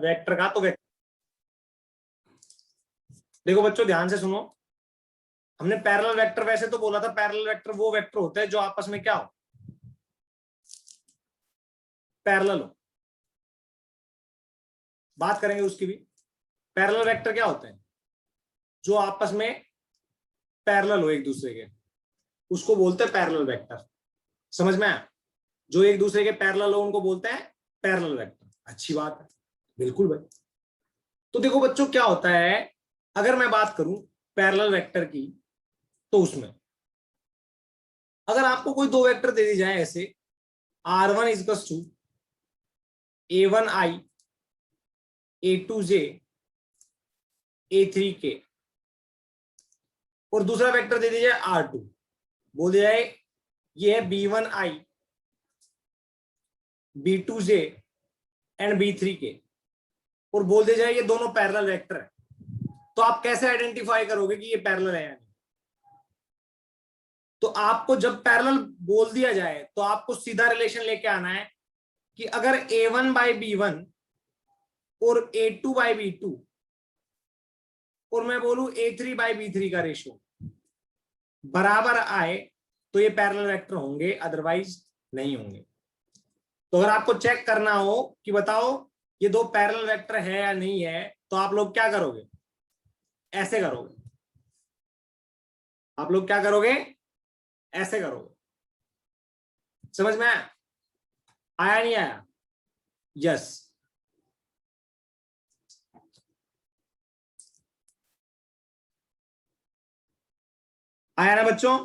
Vector का, तो vector देखो बच्चों ध्यान से सुनो, हमने पैरेलल वेक्टर वैसे तो बोला था, पैरेलल वेक्टर वो वेक्टर होते हैं जो आपस में क्या हो, पैरेलल हो। बात करेंगे उसकी भी। पैरेलल वेक्टर क्या होते हैं, जो आपस में पैरेलल हो एक दूसरे के, उसको बोलते हैं पैरेलल वेक्टर। समझ में आया? जो एक दूसरे के पैरेलल हो उनको बोलते हैं पैरेलल वेक्टर। अच्छी बात है, बिल्कुल भाई। तो देखो बच्चों क्या होता है, अगर मैं बात करूं पैरेलल वेक्टर की, तो उसमें अगर आपको कोई दो वेक्टर दे दी जाए ऐसे, r1 इजकस to a1i a2j a3k, और दूसरा वेक्टर दे दिया जाए r2, बोल दिया जाए ये है b1i b2j एंड b3k, और बोल दिया जाए ये दोनों पैरेलल वेक्टर है, तो आप कैसे आइडेंटिफाई करोगे कि ये पैरेलल है या नहीं? तो आपको जब पैरेलल बोल दिया जाए तो आपको सीधा रिलेशन लेके आना है कि अगर a1 बाई b1 और a2 बाई b2 और मैं बोलूं a3 बाई b3 का रेशियो बराबर आए तो ये पैरेलल वेक्टर होंगे, अदरवाइज नहीं होंगे। तो अगर आपको चेक करना हो कि बताओ ये दो पैरेलल वेक्टर है या नहीं है, तो आप लोग क्या करोगे, ऐसे करोगे। आप लोग क्या करोगे, ऐसे करोगे। समझ में आया? आया नहीं आया? यस। आया ना बच्चों?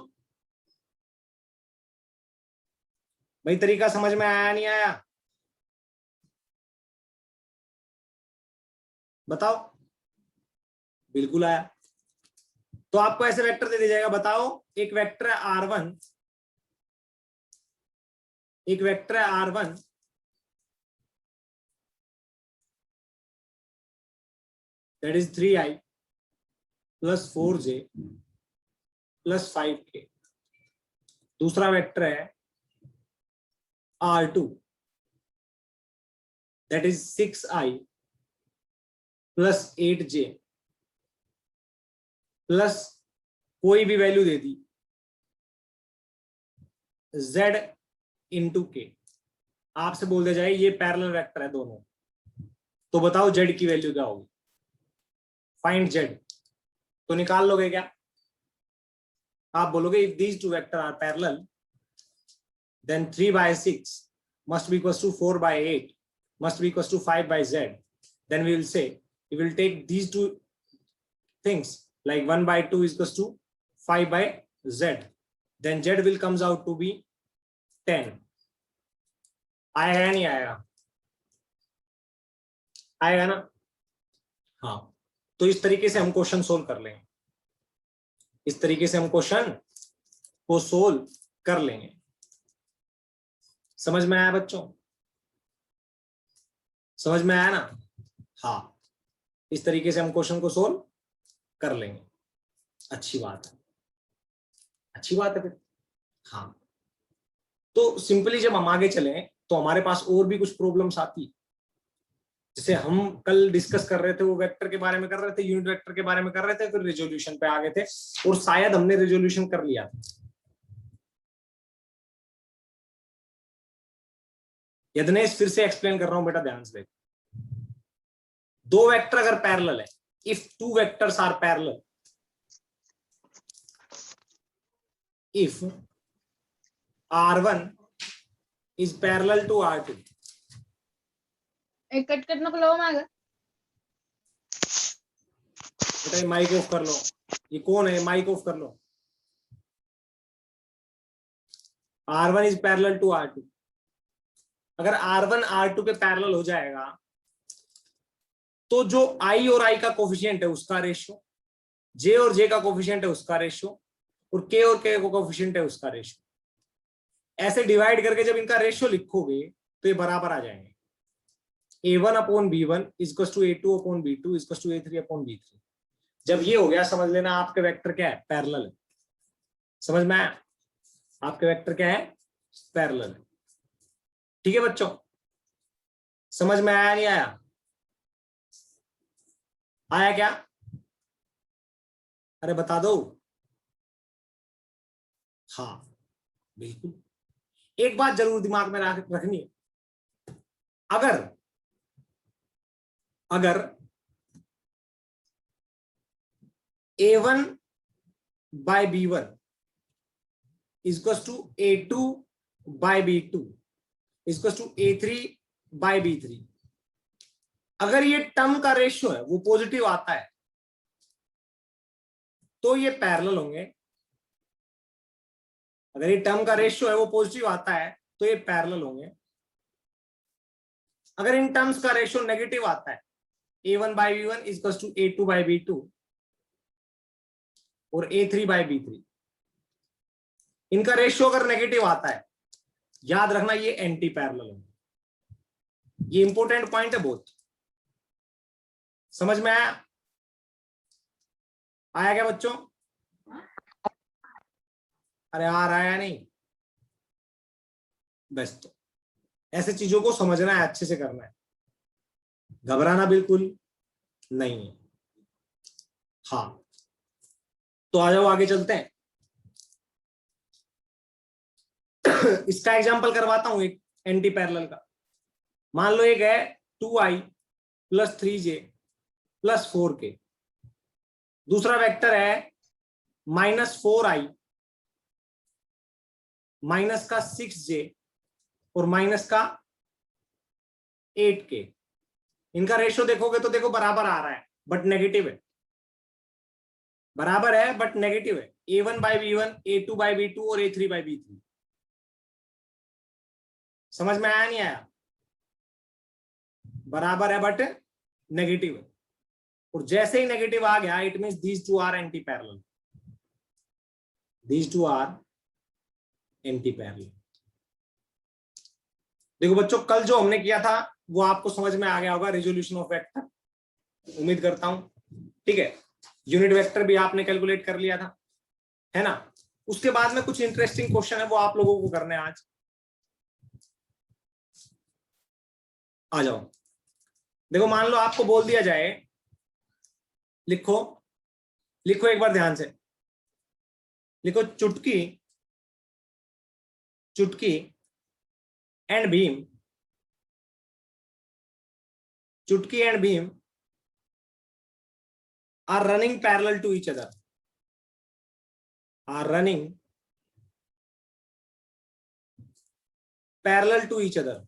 भाई तरीका समझ में आया नहीं आया? बताओ। बिल्कुल आया। तो आपको ऐसे वेक्टर दे दिया जाएगा, बताओ एक वेक्टर है r1, एक वेक्टर है r1 that is 3i plus 4j plus 5k। दूसरा वेक्टर है r2 that is 6i plus 8j plus कोई भी वैल्यू दे दी z इंटू के। आपसे बोल दिया जाए ये पैरेलल वेक्टर है दोनों, तो बताओ z की वैल्यू क्या होगी, फाइंड z। तो निकाल लोगे क्या? आप बोलोगे if these two vector are parallel then 3 by 6 must be equals to 4 by 8 must be equals to 5 by z. Then we will say we will take these two things like 1 by 2 is equals to 5 by z, then z will comes out to be 10. आएगा नहीं आएगा? आएगा ना? हाँ। तो इस तरीके से हम क्वेश्चन सोल्व कर लेंगे, इस तरीके से हम क्वेश्चन को सोल्व कर लेंगे। समझ में आया बच्चों? समझ में आया ना? हाँ, इस तरीके से हम क्वेश्चन को सोल्व कर लेंगे। अच्छी बात है, अच्छी बात है फिर। हाँ, तो सिंपली जब हम आगे चले तो हमारे पास और भी कुछ प्रॉब्लम्स आती, जैसे हम कल डिस्कस कर रहे थे वो वेक्टर के बारे में कर रहे थे, यूनिट वेक्टर के बारे में कर रहे थे, फिर रेजोल्यूशन पे आ गए थे और शायद हमने रेजोल्यूशन कर लिया था। यदनेश फिर से एक्सप्लेन कर रहा हूं बेटा, ध्यान से देखो। दो वेक्टर अगर पैरेलल है, if two vectors are parallel, if r1 is parallel to r2, एक कट करना को मांगा बेटा माइक ऑफ कर लो। ये कौन है? माइक ऑफ कर लो। r1 is parallel to r2, अगर r1 r2 के पैरेलल हो जाएगा तो जो i और i का कोफिशिएंट है उसका रेशियो, j और j का कोफिशिएंट है उसका रेशियो, और k और k का कोफिशिएंट है उसका रेशियो, ऐसे डिवाइड करके जब इनका रेशियो लिखोगे तो ये बराबर आ जाएंगे। a1 upon b1 equal to a2 upon b2 equal to a3 upon b3। जब ये हो गया समझ लेना आपके वेक्टर क्या है, पैरेलल है। समझ में आया? आपके वेक्टर क्या है, पैरेलल है। ठीक है बच्चों, समझ में आया नहीं आया? आया क्या? अरे बता दो। हाँ बिल्कुल। एक बात जरूर दिमाग में रखनी है, अगर अगर A1 by B1 is equals to A2 by B2 is equals to A3 by B3, अगर ये टर्म का रेशियो है वो पॉजिटिव आता है तो ये पैरेलल होंगे। अगर ये टर्म का रेशियो है वो पॉजिटिव आता है तो ये पैरेलल होंगे। अगर इन टर्म्स का रेशियो नेगेटिव आता है, A1 by B1 is equals to A2 by B2 और A3 by B3, इनका रेशियो अगर नेगेटिव आता है, याद रखना ये एंटी पैरेलल होंगे। ये इंपॉर्टेंट पॉइंट है बहुत। समझ में आया? आया क्या बच्चों? अरे आ रहा है नहीं? बेस्ट। ऐसे चीजों को समझना है, अच्छे से करना है, घबराना बिल्कुल नहीं है। हाँ तो आ जाओ आगे चलते हैं। इसका एग्जांपल करवाता हूं एक एंटी पैरेलल का। मान लो एक है 2i + 3j + 4k, दूसरा वेक्टर है -4i -6j और -8k। इनका रेशियो देखोगे तो देखो बराबर आ रहा है बट नेगेटिव है, बराबर है बट नेगेटिव है। A1 by B1, A2 by B2 और A3 by B3। समझ में आया नहीं आया? बराबर है बट नेगेटिव है, और जैसे ही नेगेटिव आ गया it means these two are antiparallel, these two are antiparallel. देखो बच्चों कल जो हमने किया था वो आपको समझ में आ गया होगा, रिजोल्यूशन ऑफ वेक्टर, उम्मीद करता हूं। ठीक है, यूनिट वेक्टर भी आपने कैलकुलेट कर लिया था, है ना। उसके बाद में कुछ इंटरेस्टिंग क्वेश्चन है वो आप लोगों को करने हैं आज। आ जाओ। देखो मान लो आपको बोल दिया जाए, लिखो लिखो एक बार ध्यान से लिखो, चुटकी चुटकी एंड भीम, चुटकी and Bhim are running parallel to each other, are running parallel to each other,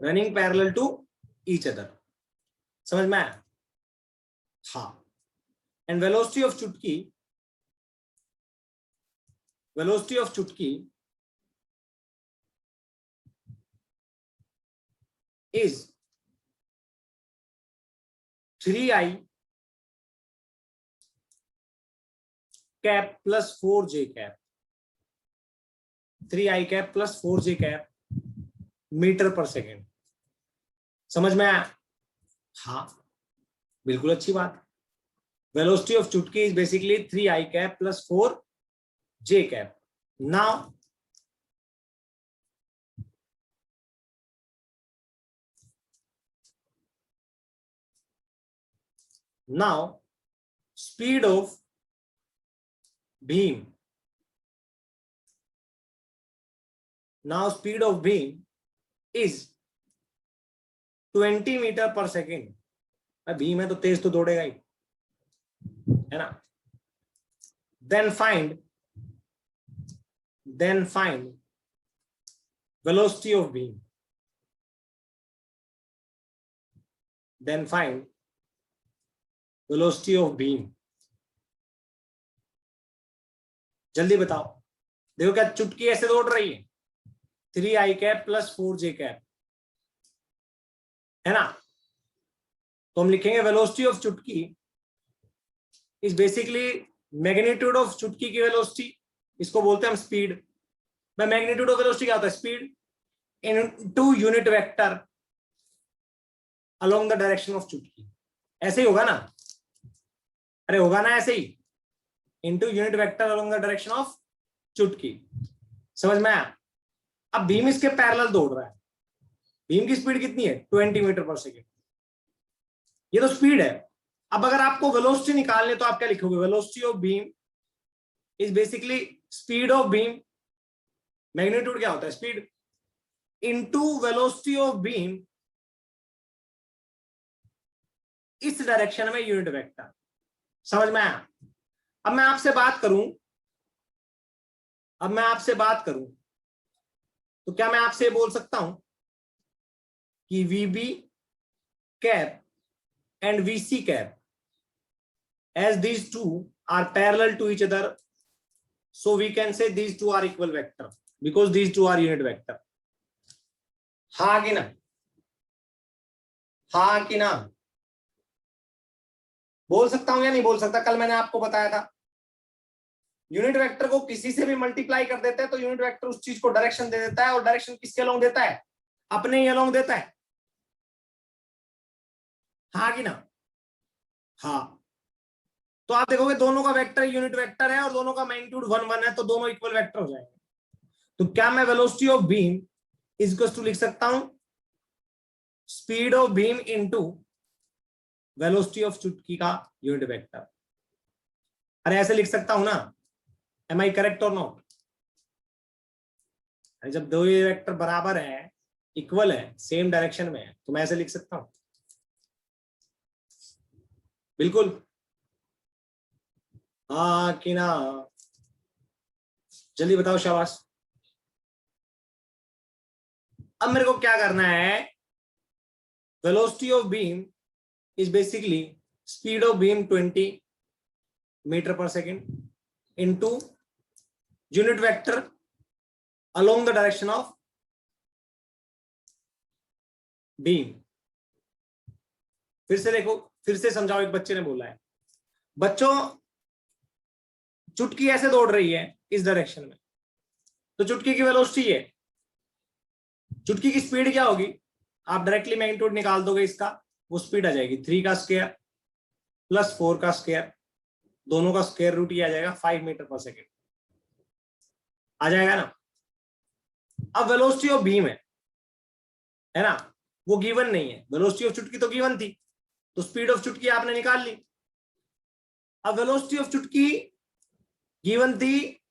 running parallel to each other। समझ में आया? हाँ। and velocity of चुटकी is 3i cap plus 4j cap, 3i cap plus 4j cap metre पर second. समझ में आया? हाँ बिल्कुल अच्छी बात। Velocity of Chutki is basically 3i cap plus 4j cap। Now speed of beam, is 20 metre पर सेकेंड। बीम है तो तेज तो दौड़ेगा ही, है ना। then find velocity of beam, जल्दी बताओ। देखो क्या चुटकी ऐसे दौड़ रही है, 3i cap plus 4j cap, है ना। तो हम लिखेंगे velocity of Chutki is basically magnitude of चुटकी की वेलोसिटी, इसको बोलते हैं हम स्पीड। मैग्नीट्यूड ऑफ वेलोसिटी क्या होता है? Speed into unit vector along the direction of Chutki. ऐसे ही होगा ना? अरे होगा ना ऐसे ही, into unit vector along the direction of Chutki. समझ में आया? अब बीम इसके पैरेलल दौड़ रहा है, बीम की स्पीड कितनी है 20 मीटर पर सेकेंड, ये तो स्पीड है। अब अगर आपको वेलोसिटी निकालनी तो आप क्या लिखोगे, velocity of beam is basically speed of beam, magnitude क्या होता है speed, into velocity of beam इस डायरेक्शन में यूनिट वेक्टर। समझ में आया? अब मैं आपसे बात करूं तो क्या मैं आपसे बोल सकता हूं कि VB cap and VC cap as these two are parallel to each other, so we can say these two are equal vector because these two are unit vector. हाँ कि ना, हाँ कि ना, बोल सकता हूं या नहीं बोल सकता? कल मैंने आपको बताया था यूनिट वेक्टर को किसी से भी मल्टीप्लाई कर देते हैं तो यूनिट वेक्टर उस चीज को डायरेक्शन दे देता है, और डायरेक्शन किसके अलोंग देता है, अपने ही अलोंग देता है। हाँ कि ना? हाँ। तो आप देखोगे दोनों का वेक्टर यूनिट वेक्टर है और दोनों का मैग्नीट्यूड 1 1 है, तो दोनों इक्वल वेक्टर हो जाएंगे। तो क्या मैं velocity of beam is equal to लिख सकता हूं speed of Bheem into velocity of Chutki का यूनिट वेक्टर? अरे ऐसे लिख सकता हूं ना, एम आई करेक्ट और नॉट? जब दो ये वेक्टर बराबर है, इक्वल है, सेम डायरेक्शन में है, तो मैं ऐसे लिख सकता हूं बिल्कुल। हाँ कि ना? जल्दी बताओ, शाबाश। अब मेरे को क्या करना है, velocity of beam is basically speed of beam 20 metre पर second into unit vector along the direction of beam. फिर से देखो, फिर से समझाओ, एक बच्चे ने बोला है, बच्चों चुटकी ऐसे दौड़ रही है इस डायरेक्शन में, तो चुटकी की वेलोसिटी है, चुटकी की स्पीड क्या होगी, आप डायरेक्टली मैग्नीट्यूड निकाल दोगे इसका, वो स्पीड आ जाएगी 3 का स्क्वायर प्लस 4 का स्क्वायर, दोनों का स्क्वायर रूट ही आ जाएगा 5 मीटर पर सेकेंड आ जाएगा ना। अब वेलोसिटी ऑफ बीम है ना, वो गिवन नहीं है, वेलोसिटी ऑफ चुटकी तो गिवन थी, तो स्पीड ऑफ चुटकी आपने निकाल ली। अब वेलोसिटी ऑफ चुटकी गिवन थी,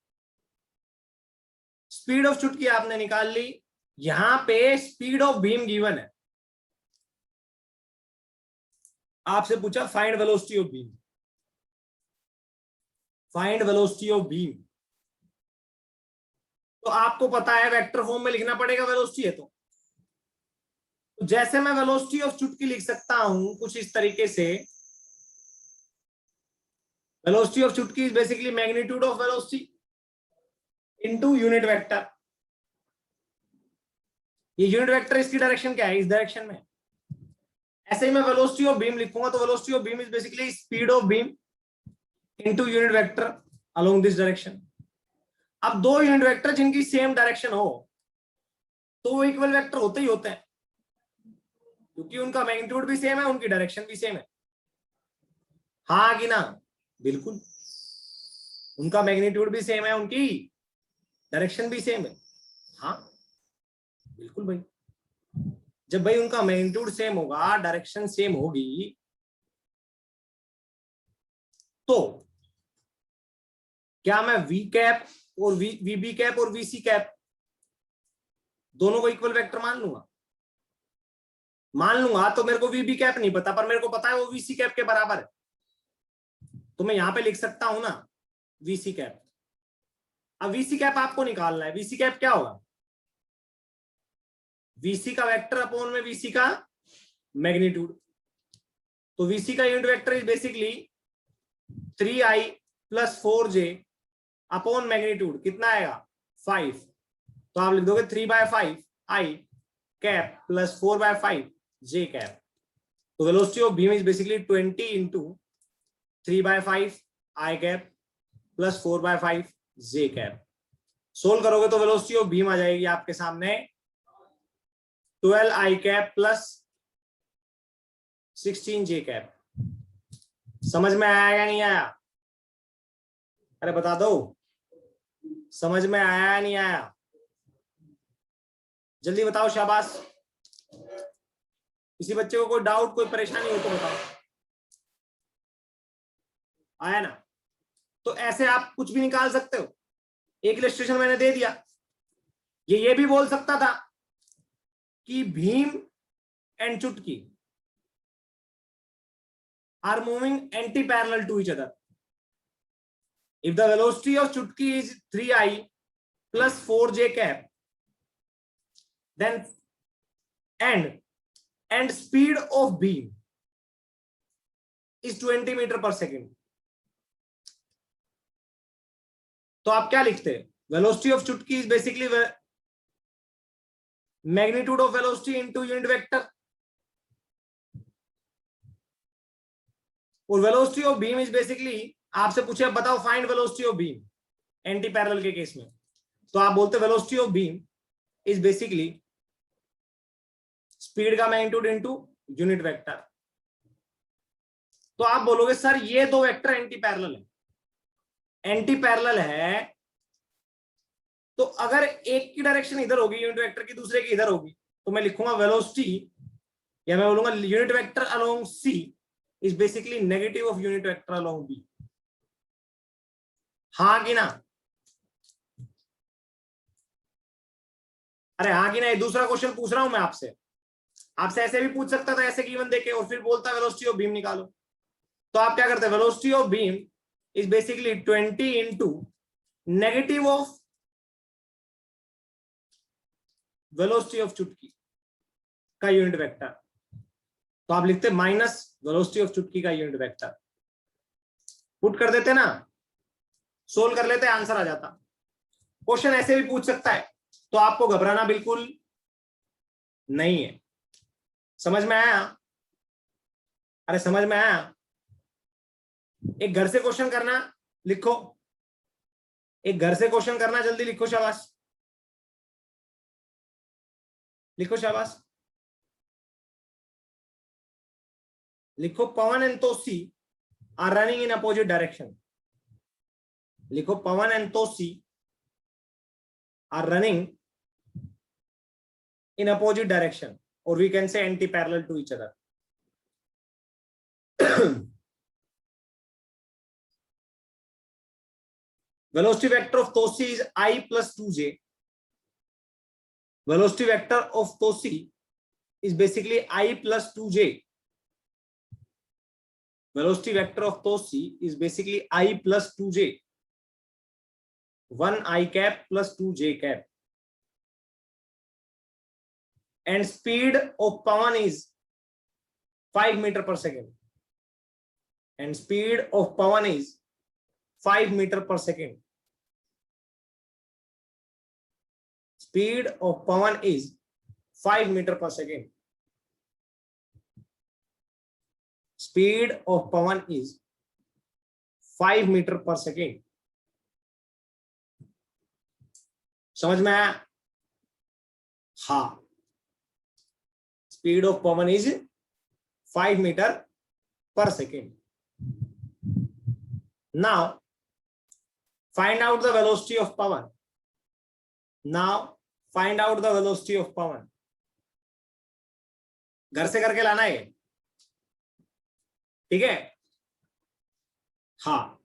स्पीड ऑफ चुटकी आपने निकाल ली, यहां पे स्पीड ऑफ बीम गिवन है, आपसे पूछा find velocity of beam, find velocity of beam, तो आपको पता है वेक्टर फॉर्म में लिखना पड़ेगा वेलोसिटी है तो जैसे मैं वेलोसिटी ऑफ चुटकी लिख सकता हूं कुछ इस तरीके से, velocity of Chutki is basically magnitude of velocity into unit vector. ये यूनिट वेक्टर इसकी डायरेक्शन क्या है, इस डायरेक्शन में। ऐसे ही मैं वेलोसिटी ऑफ बीम लिखूंगा तो velocity of beam is basically speed of Bheem into unit vector along this direction. अब दो यूनिट वेक्टर जिनकी सेम डायरेक्शन हो तो वो इक्वल वेक्टर होते ही होते हैं, क्योंकि उनका मैग्नीट्यूड भी सेम है, उनकी डायरेक्शन भी सेम है। हाँ कि ना? बिल्कुल, उनका मैग्नीट्यूड भी सेम है, उनकी डायरेक्शन भी सेम है। हाँ बिल्कुल भाई, जब भाई उनका मैग्नीट्यूड सेम होगा, डायरेक्शन सेम होगी, तो क्या मैं वी कैप और वीबी कैप और वीसी कैप दोनों को इक्वल वेक्टर मान लूंगा? मान लूंगा तो मेरे को वीबी कैप नहीं पता, पर मेरे को पता है वो वीसी कैप के बराबर है, तो मैं यहां पे लिख सकता हूं ना वीसी कैप। अब वीसी कैप आपको निकालना है, वीसी कैप क्या होगा, वीसी का वेक्टर अपॉन में वीसी का मैग्नीट्यूड। तो वीसी का unit vector is basically 3i plus 4j upon magnitude, कितना आएगा 5, तो आप लिख दोगे 3/5 i cap plus 4/5 j cap. तो velocity of beam is basically 20 into 3/5 i cap plus 4/5 j cap. Solve करोगे तो वेलोसिटी ऑफ बीम आ जाएगी आपके सामने 12i cap plus 16j cap. समझ में आया या नहीं आया? अरे बता दो, समझ में आया या नहीं आया? जल्दी बताओ, शाबाश। किसी बच्चे को कोई डाउट, कोई परेशानी हो तो बताओ। आया ना? तो ऐसे आप कुछ भी निकाल सकते हो। एक इलस्ट्रेशन मैंने दे दिया। ये भी बोल सकता था कि भीम एंड चुटकी are moving anti-parallel to each other. If the velocity of chutki is 3i plus 4j cap, then and speed of beam is 20 meter per second. तो आप क्या लिखते हैं? Velocity of Chutki is basically magnitude of velocity into unit vector, और velocity of beam is basically, आपसे पूछे अब बताओ find velocity of beam anti parallel के केस में, तो आप बोलते velocity of beam is basically speed का मैग्नीट्यूड इनटू यूनिट वेक्टर। तो आप बोलोगे सर ये दो वेक्टर एंटी पैरेलल है। एंटी पैरेलल है तो अगर एक की डायरेक्शन इधर होगी यूनिट वेक्टर की, दूसरे की इधर होगी, तो मैं लिखूंगा वेलोसिटी, या मैं बोलूंगा unit vector along C is basically negative of unit vector along B. हाँ कि ना? अरे हाँ कि ना? दूसरा क्वेश्चन पूछ रहा हूं मैं आपसे। आपसे ऐसे भी पूछ सकता था, ऐसे गिवन देके, और फिर बोलता वेलोसिटी ऑफ बीम निकालो। तो आप क्या करते हैं? Velocity of beam is basically 20 into negative of velocity of Chutki का यूनिट वेक्टर। तो आप लिखते माइनस वेलोसिटी ऑफ चुटकी का यूनिट वेक्टर, पुट कर देते ना, सोल्व कर लेते, आंसर आ जाता। क्वेश्चन ऐसे भी पूछ सकता है, तो आपको घबराना बिल्कुल नहीं है। समझ में आया? अरे समझ में आया? एक घर से क्वेश्चन करना, लिखो। एक घर से क्वेश्चन करना, जल्दी लिखो, शाबाश, लिखो शाबाश, लिखो। Pawan and Tosi are running in opposite direction. लिखो Pawan and Tosi are running in opposite direction, or we can say anti-parallel to each other. Velocity vector of Tosi is I plus 2j. Velocity vector of Tosi is basically I plus 2j. Velocity vector of Tosi is basically I plus 2j. 1 I cap plus 2j cap. And speed of Pawan is 5 meter per second. And speed of Pawan is 5 meter per second. Speed of Pawan is 5 meter per second. Speed of Pawan is 5 meter per second. समझ में आया? हाँ, speed of Pawan is 5 meter per second. Now find out the velocity of Pawan. Now find out the velocity of Pawan. घर से करके लाना है, ठीक है? हाँ,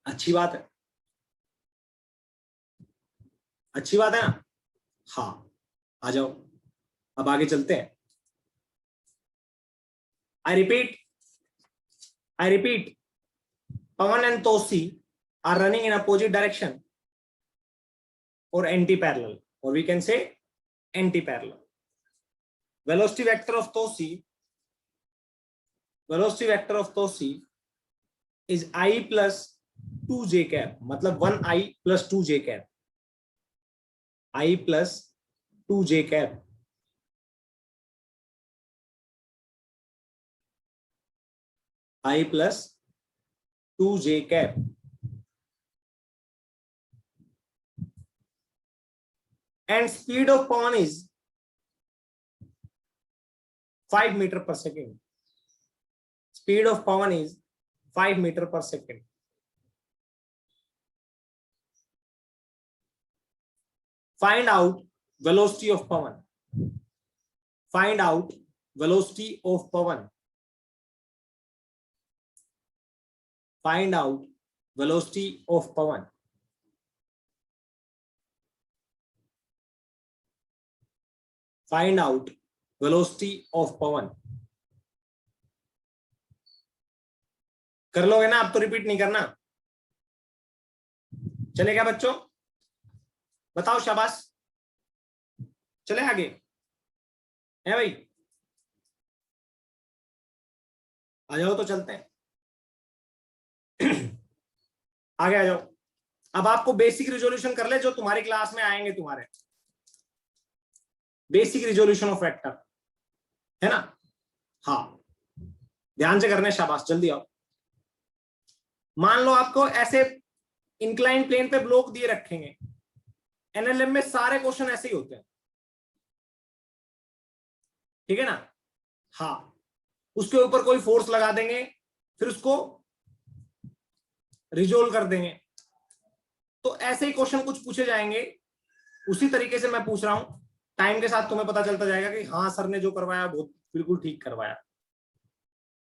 अच्छी बात है, अच्छी बात है ना? हाँ, आ जाओ, अब आगे चलते हैं। I repeat, Pawan and Tosi are running in opposite direction, or anti-parallel, or we can say anti-parallel. Velocity vector of Tosi is I plus 2j cap, मतलब 1I plus 2j cap. I plus 2j cap. I plus 2j cap. And speed of Pawan is 5 meter per second. Speed of Pawan is 5 meter per second. Find out velocity of Pawan. Find out velocity of Pawan, find out velocity of Pawan. Find out velocity of Pawan. कर लोगे ना, आप तो repeat नहीं करना। चलेगा बच्चों? बताओ, शाबाश। चले आगे है भाई, आ जाओ तो चलते हैं। आगे आ जाओ। अब आपको बेसिक रिजोल्यूशन कर ले जो तुम्हारी क्लास में आएंगे, तुम्हारे बेसिक रिजोल्यूशन ऑफ वेक्टर, है ना? हाँ, ध्यान से करने, शाबाश, जल्दी आओ। मान लो आपको ऐसे इंक्लाइन प्लेन पे ब्लॉक दिए रखेंगे, एनएलएम में सारे क्वेश्चन ऐसे ही होते हैं, ठीक है ना? हाँ, उसके ऊपर कोई फोर्स लगा देंगे, फिर उसको रिजोल्व कर देंगे, तो ऐसे ही क्वेश्चन कुछ पूछे जाएंगे। उसी तरीके से मैं पूछ रहा हूं, टाइम के साथ तुम्हें पता चलता जाएगा कि हाँ सर ने जो करवाया बहुत बिल्कुल ठीक करवाया।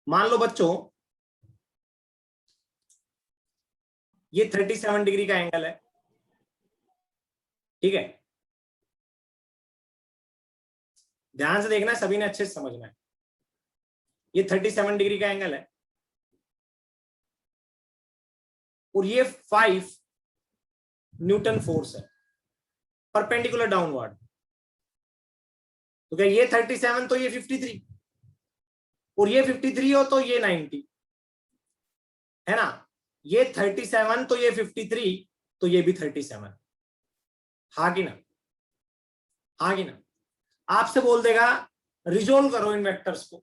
मान लो बच्चों, ये 37 डिग्री का एंगल है, ठीक है? ध्यान से देखना है, सभी ने अच्छे से समझना है। ये 37 डिग्री का एंगल है और ये 5 न्यूटन फोर्स है परपेंडिकुलर डाउनवर्ड। तो क्या ये 37 तो ये 53, और ये 53 हो तो ये 90, है ना? ये 37 तो ये 53, तो ये भी 37। हाँ कि ना? हाँ कि ना? आपसे बोल देगा रिजोल्व करो इन वेक्टर्स को।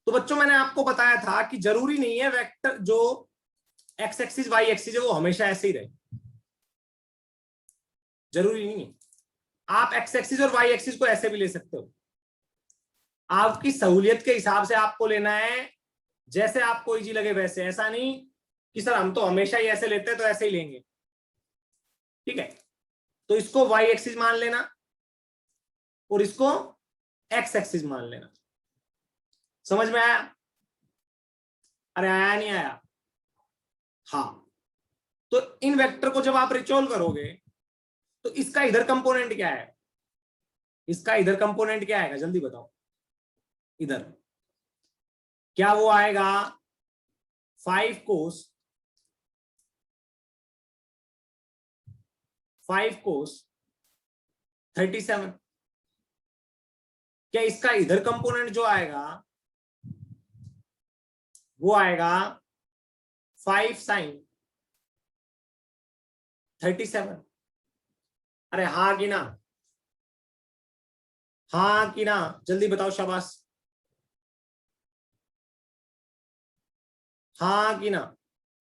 तो बच्चों, मैंने आपको बताया था कि जरूरी नहीं है वेक्टर जो एक्स एक्सिस वाई एक्सिस है वो हमेशा ऐसे ही रहे, जरूरी नहीं है। आप एक्स एक्सिस और वाई एक्सिस को ऐसे भी ले सकते हो, आपकी सहूलियत के हिसाब से आपको लेना है, जैसे आपको इजी लगे वैसे। ऐसा नहीं कि सर हम तो हमेशा ही ऐसे लेते हैं तो ऐसे ही लेंगे, ठीक है? तो इसको वाई एक्सिस मान लेना और इसको एक्स एक्सिस मान लेना। समझ में आया? अरे आया नहीं आया? हाँ, तो इन वेक्टर को जब आप रिजोल्व करोगे तो इसका इधर कंपोनेंट क्या है? इसका इधर कंपोनेंट क्या आएगा, जल्दी बताओ। इधर क्या वो आएगा 5 कोस 37। क्या इसका इधर कंपोनेंट जो आएगा वो आएगा 5 sin 37? अरे हाँ कि ना? हाँ कि ना? जल्दी बताओ, शाबाश। हाँ कि ना?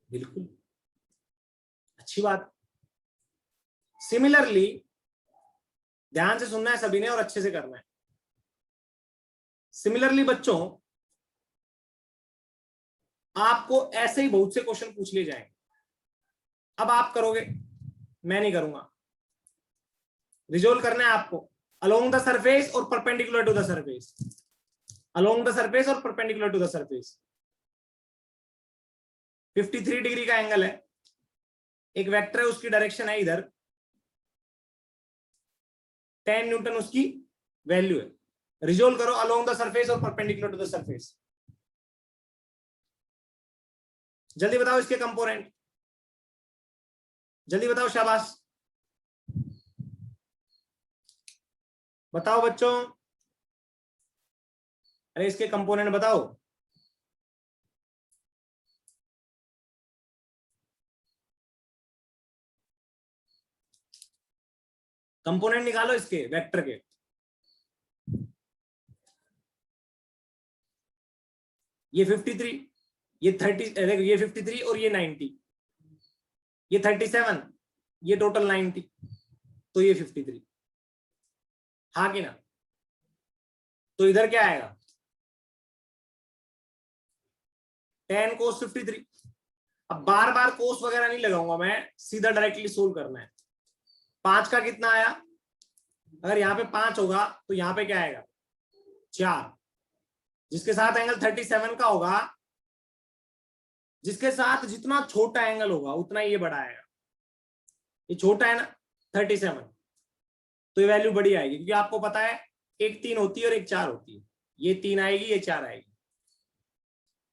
बिल्कुल, अच्छी बात। सिमिलरली, ध्यान से सुनना है सभी ने और अच्छे से करना है। सिमिलरली बच्चों, आपको ऐसे ही बहुत से क्वेश्चन पूछ लिए जाएंगे। अब आप करोगे, मैं नहीं करूंगा। रिजोल्व करना है आपको अलोंग द सरफेस और perpendicular to the surface, along the surface और perpendicular to the surface. 53 degree का एंगल है, एक वेक्टर है, उसकी डायरेक्शन है इधर, 10 न्यूटन उसकी वैल्यू है। रिजोल्व करो अलोंग द सरफेस और परपेंडिकुलर टू द सरफेस। जल्दी बताओ इसके कंपोनेंट, जल्दी बताओ, शाबाश, बताओ बच्चों। अरे इसके कंपोनेंट बताओ। कंपोनेंट निकालो इसके वेक्टर के। ये 53, ये 30, ये 53 और ये 90, ये 37, ये टोटल 90, तो ये 53। हाँ कि ना? तो इधर क्या आएगा 10 cos 53। अब बार बार कोस वगैरह नहीं लगाऊंगा मैं, सीधा डायरेक्टली सोल्व करना है। 5 का कितना आया अगर यहाँ पे 5 होगा तो यहाँ पे क्या आएगा 4, जिसके साथ एंगल 37 का होगा, जिसके साथ जितना छोटा एंगल होगा उतना ये बड़ा आएगा। ये छोटा है ना 37, तो ये वैल्यू बड़ी आएगी, क्योंकि आपको पता है एक 3 होती है और एक 4 होती है। ये 3 आएगी, ये 4 आएगी।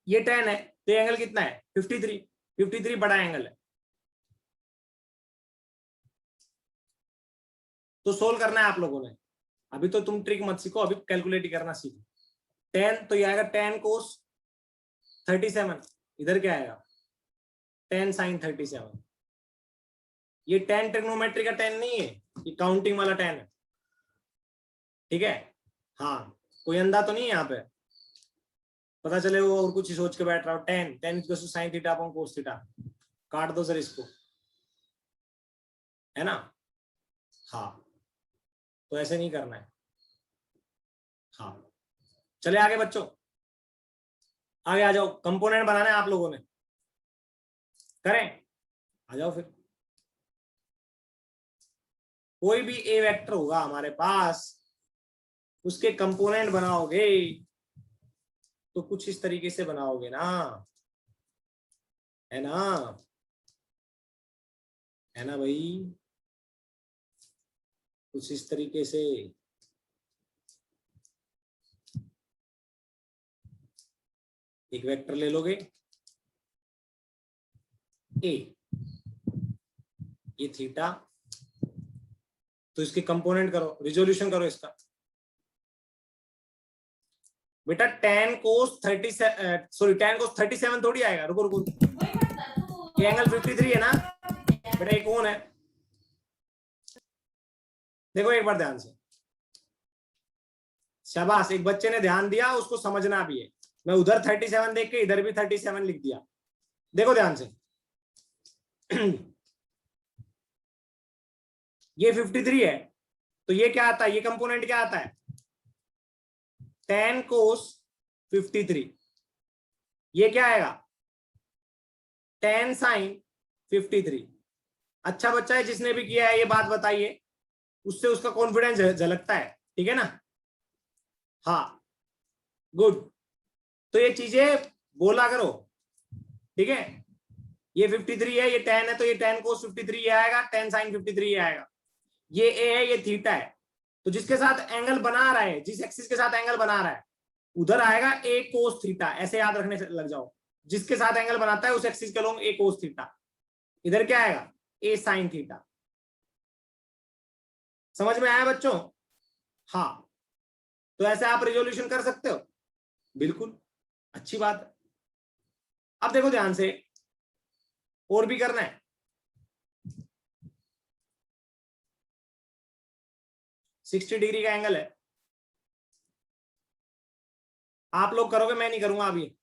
ये 10 है तो ये एंगल कितना है 53। 53 बड़ा एंगल है। तो सोल्व करना है आप लोगों ने। अभी तो तुम ट्रिक मत सीखो, अभी कैलकुलेट ही करना सीखो। 10 तो ये आएगा 10 cos 37। इधर क्या आएगा 10 sin 37। ये 10 ट्रिग्नोमेट्री का 10 नहीं है, ये काउंटिंग वाला 10 है। ठीक है, हाँ कोई अंधा तो नहीं है यहाँ पे, पता चले वो और कुछ ही सोच के बैठ रहा हो। 10 sin theta upon cos theta, काट दो सर इसको, है ना। हाँ तो ऐसे नहीं करना है। हाँ चले आगे बच्चों, आगे आ जाओ। कंपोनेंट बनाना है आप लोगों ने, करें आ जाओ फिर। कोई भी ए वेक्टर होगा हमारे पास, उसके कंपोनेंट बनाओगे तो कुछ इस तरीके से बनाओगे ना, है ना, है ना भाई, कुछ इस तरीके से। एक वेक्टर ले लोगे ए, ये थीटा, तो इसके कंपोनेंट करो, रिजोल्यूशन करो इसका। बेटा 10 cos 37 थोड़ी आएगा, रुको रुको, ये एंगल 53 है ना बेटा, ये कौन है देखो एक बार ध्यान से। शाबाश, एक बच्चे ने ध्यान दिया, उसको समझना भी है। मैं उधर 37 देख के इधर भी 37 लिख दिया, देखो ध्यान से। ये 53 है तो ये क्या आता है, ये कंपोनेंट क्या आता है 10 cos 53। ये क्या आएगा 10 sin 53। अच्छा बच्चा है जिसने भी किया है ये बात बताइए, उससे उसका कॉन्फिडेंस झलकता है, ठीक है ना। हाँ गुड, तो ये चीजें बोला करो, ठीक है। ये 53 है, ये 10 है, तो ये 10 cos 53 ये आएगा, 10 sin 53 ये आएगा। ये ए है, ये थीटा है, तो जिसके साथ एंगल बना रहा है, जिस एक्सिस के साथ एंगल बना रहा है, उधर आएगा ए कोस थीटा, ऐसे याद रखने से लग जाओ। जिसके साथ एंगल बनाता है उस एक्सिस के लोग ए कोस थीटा, इधर क्या आएगा ए साइन थीटा। समझ में आया बच्चों। हाँ तो ऐसे आप रिजोल्यूशन कर सकते हो, बिल्कुल अच्छी बात है। अब देखो ध्यान से, और भी करना है। 60 डिग्री का एंगल है, आप लोग करोगे, मैं नहीं करूंगा अभी।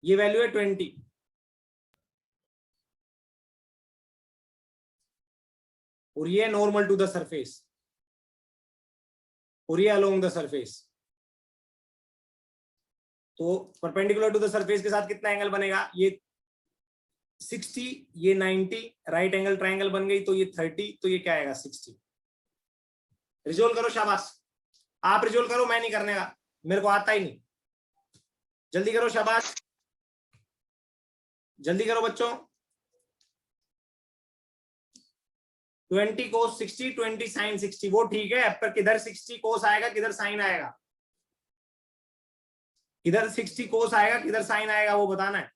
ये वैल्यू है 20, और ये नॉर्मल टू द सरफेस, और ये अलोंग द सरफेस। तो परपेंडिकुलर टू द सरफेस के साथ कितना एंगल बनेगा, ये 60, ये 90, राइट एंगल ट्राइंगल बन गई, तो ये 30, तो ये क्या आएगा 60। रिजोल्व करो, शाबाश, आप रिजोल्व करो, मैं नहीं करने का, मेरे को आता ही नहीं। जल्दी करो, शाबाश, जल्दी करो बच्चों। 20 cos 60, 20 sin 60, वो ठीक है, पर किधर 60 cos आएगा, किधर साइन आएगा, किधर 60 cos आएगा, किधर साइन आएगा, वो बताना है।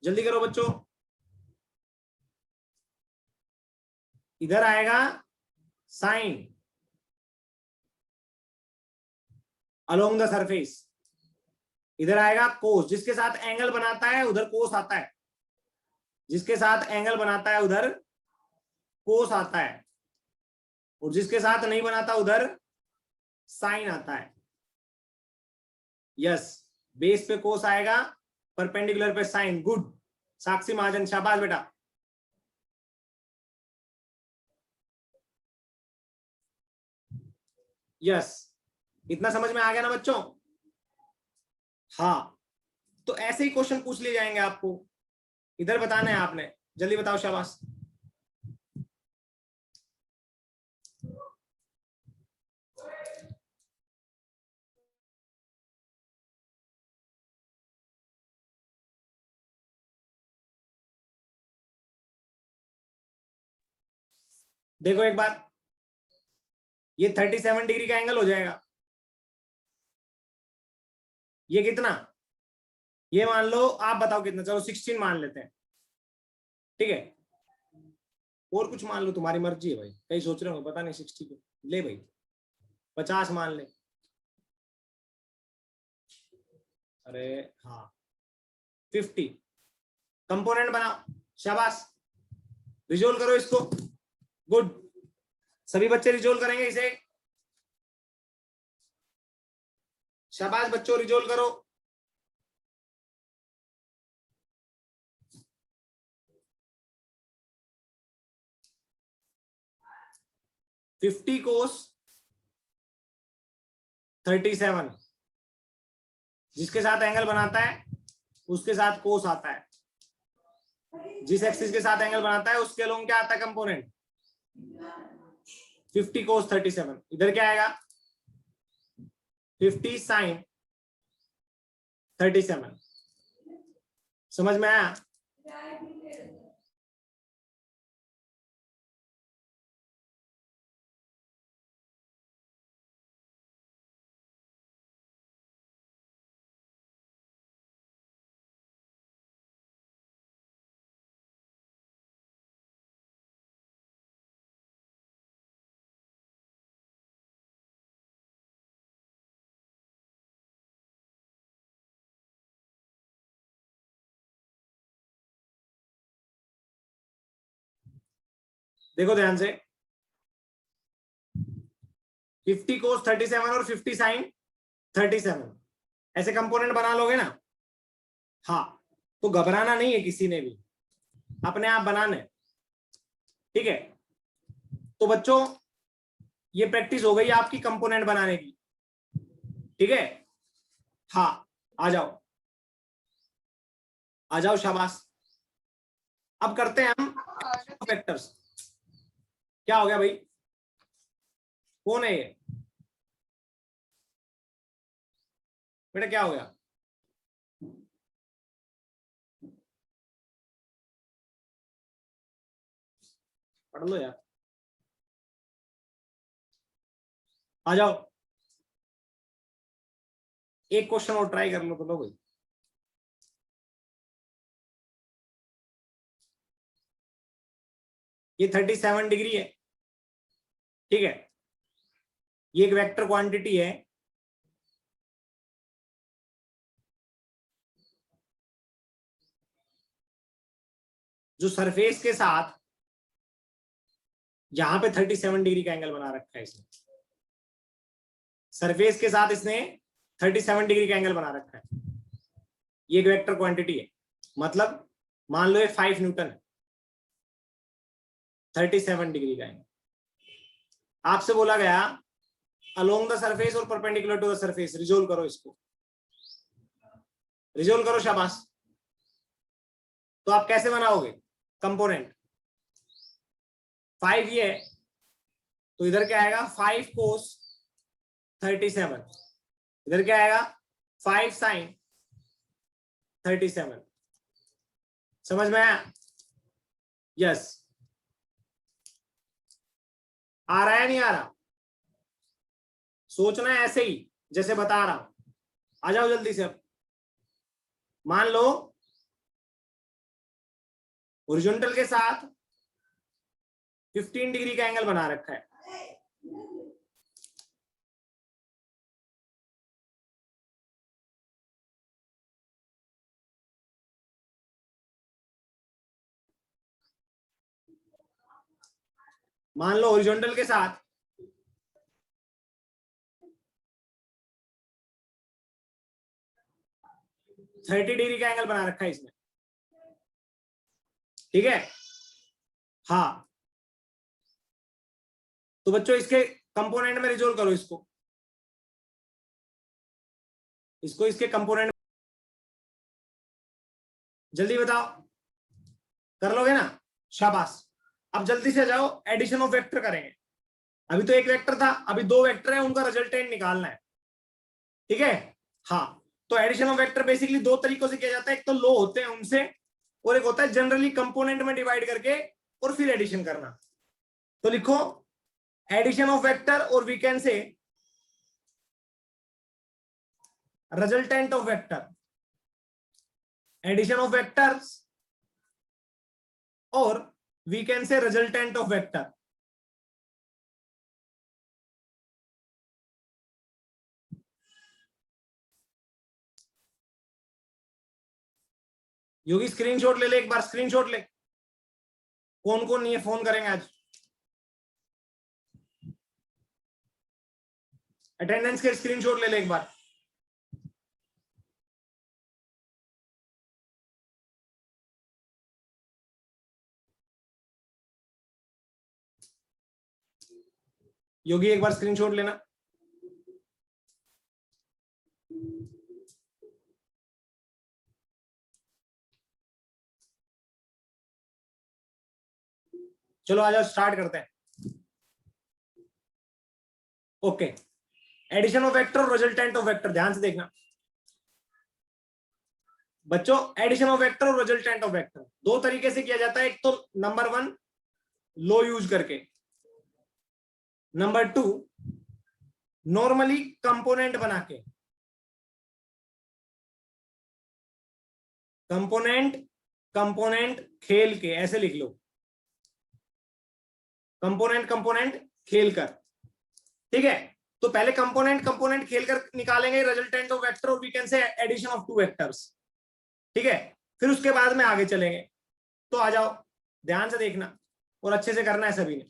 जल्दी करो बच्चों, इधर आएगा साइन अलोंग द सरफेस, इधर आएगा कोस, जिसके साथ एंगल बनाता है उधर कोस आता है, जिसके साथ एंगल बनाता है उधर कोस आता है, और जिसके साथ नहीं बनाता उधर साइन आता है। यस, बेस पे कोस आएगा, परपेंडिकुलर पे साइन। गुड साक्षी महाजन, शाबाश बेटा। यस, इतना समझ में आ गया ना बच्चों। हाँ तो ऐसे ही क्वेश्चन पूछ लिए जाएंगे आपको, इधर बताना है आपने, जल्दी बताओ, शाबाश। देखो एक बार, ये 37 डिग्री का एंगल हो जाएगा। ये कितना, ये मान लो, आप बताओ कितना, चलो 16 मान लेते हैं, ठीक है। और कुछ मान लो, तुम्हारी मर्जी है भाई, कहीं सोच रहे हो पता नहीं 60 को ले भाई, 50 मान ले। अरे हाँ 50, कंपोनेंट बनाओ, शाबाश, रिजोल्व करो इसको, गुड, सभी बच्चे रिजोल्व करेंगे इसे, शाबाश बच्चों, रिजोल्व करो। फिफ्टी कोस 37, जिसके साथ एंगल बनाता है उसके साथ कोस आता है, जिस एक्सिस के साथ एंगल बनाता है उसके अलोंग क्या आता है, कंपोनेंट। 50 कोस 37, इधर क्या आएगा, 50 साइन 37, समझ में आया। देखो ध्यान से, 50 कोस 37 और 50 साइन 37, ऐसे कंपोनेंट बना लोगे ना। हाँ, तो घबराना नहीं है किसी ने भी, अपने आप बनाने, ठीक है। तो बच्चों ये प्रैक्टिस हो गई आपकी कंपोनेंट बनाने की, ठीक है। हाँ, आ जाओ आ जाओ, शाबाश। अब करते हैं हम वेक्टर्स। क्या हो गया भाई, कौन है ये बेटा, क्या हो गया, पढ़ लो यार, आ जाओ, एक क्वेश्चन और ट्राई कर लो तो लो भाई। ये 37 डिग्री है, ठीक है। ये एक वेक्टर क्वांटिटी है, जो सरफेस के साथ यहां पे 37 डिग्री का एंगल बना रखा है इसने, सरफेस के साथ इसने 37 डिग्री का एंगल बना रखा है। ये एक वेक्टर क्वांटिटी है, मतलब मान लो ये 5 न्यूटन है, 37 डिग्री का एंगल। आपसे बोला गया अलोंग द सरफेस और perpendicular to the surface, resolve करो इसको, रिजोल्व करो, शाबाश। तो आप कैसे बनाओगे कंपोनेंट, 5 ये है, तो इधर क्या आएगा, 5 कोस 37, इधर क्या आएगा, 5 साइन 37, समझ में आया, यस। आ रहा है नहीं आ रहा, सोचना है ऐसे ही जैसे बता रहा हूं, आ जाओ जल्दी से। अब मान लो हॉरिजॉन्टल के साथ 15 डिग्री का एंगल बना रखा है, मान लो हॉरिजॉन्टल के साथ 30 डिग्री का एंगल बना रखा है इसने, ठीक है। हाँ, तो बच्चों इसके कंपोनेंट में रिजोल्व करो इसको, इसको इसके कंपोनेंट जल्दी बताओ, कर लोगे ना, शाबाश। अब जल्दी से जाओ, एडिशन ऑफ वेक्टर करेंगे। अभी तो एक वेक्टर था, अभी दो वेक्टर है, उनका रिजल्टेंट निकालना है, ठीक है। हाँ, तो एडिशन ऑफ वेक्टर बेसिकली दो तरीकों से किया जाता है, एक तो लो होते हैं उनसे, और एक होता है जनरली कंपोनेंट में डिवाइड करके और फिर एडिशन करना। तो लिखो एडिशन ऑफ वेक्टर, और we can say resultant of vector, addition of vectors और we can say resultant of vector. Yogi screenshot ले ले, एक बार स्क्रीनशॉट ले। कौन कौन नहीं है फोन करेंगे आज? अटेंडेंस के स्क्रीनशॉट ले ले एक बार। योगी एक बार स्क्रीनशॉट लेना। चलो आ जाओ, स्टार्ट करते हैं। ओके, एडिशन ऑफ वेक्टर और रिजल्टेंट ऑफ वेक्टर, ध्यान से देखना बच्चों। एडिशन ऑफ वेक्टर और रिजल्टेंट ऑफ वेक्टर दो तरीके से किया जाता है, एक तो नंबर 1 लो यूज करके, नंबर 2 नॉर्मली कंपोनेंट बना के। कंपोनेंट कंपोनेंट खेल के, ऐसे लिख लो, कंपोनेंट कंपोनेंट खेल कर, ठीक है। तो पहले कंपोनेंट कंपोनेंट खेल कर निकालेंगे रिजल्टेंट ऑफ वेक्टर, और we can say addition of two vectors, ठीक है। फिर उसके बाद में आगे चलेंगे। तो आ जाओ, ध्यान से देखना और अच्छे से करना है सभी ने,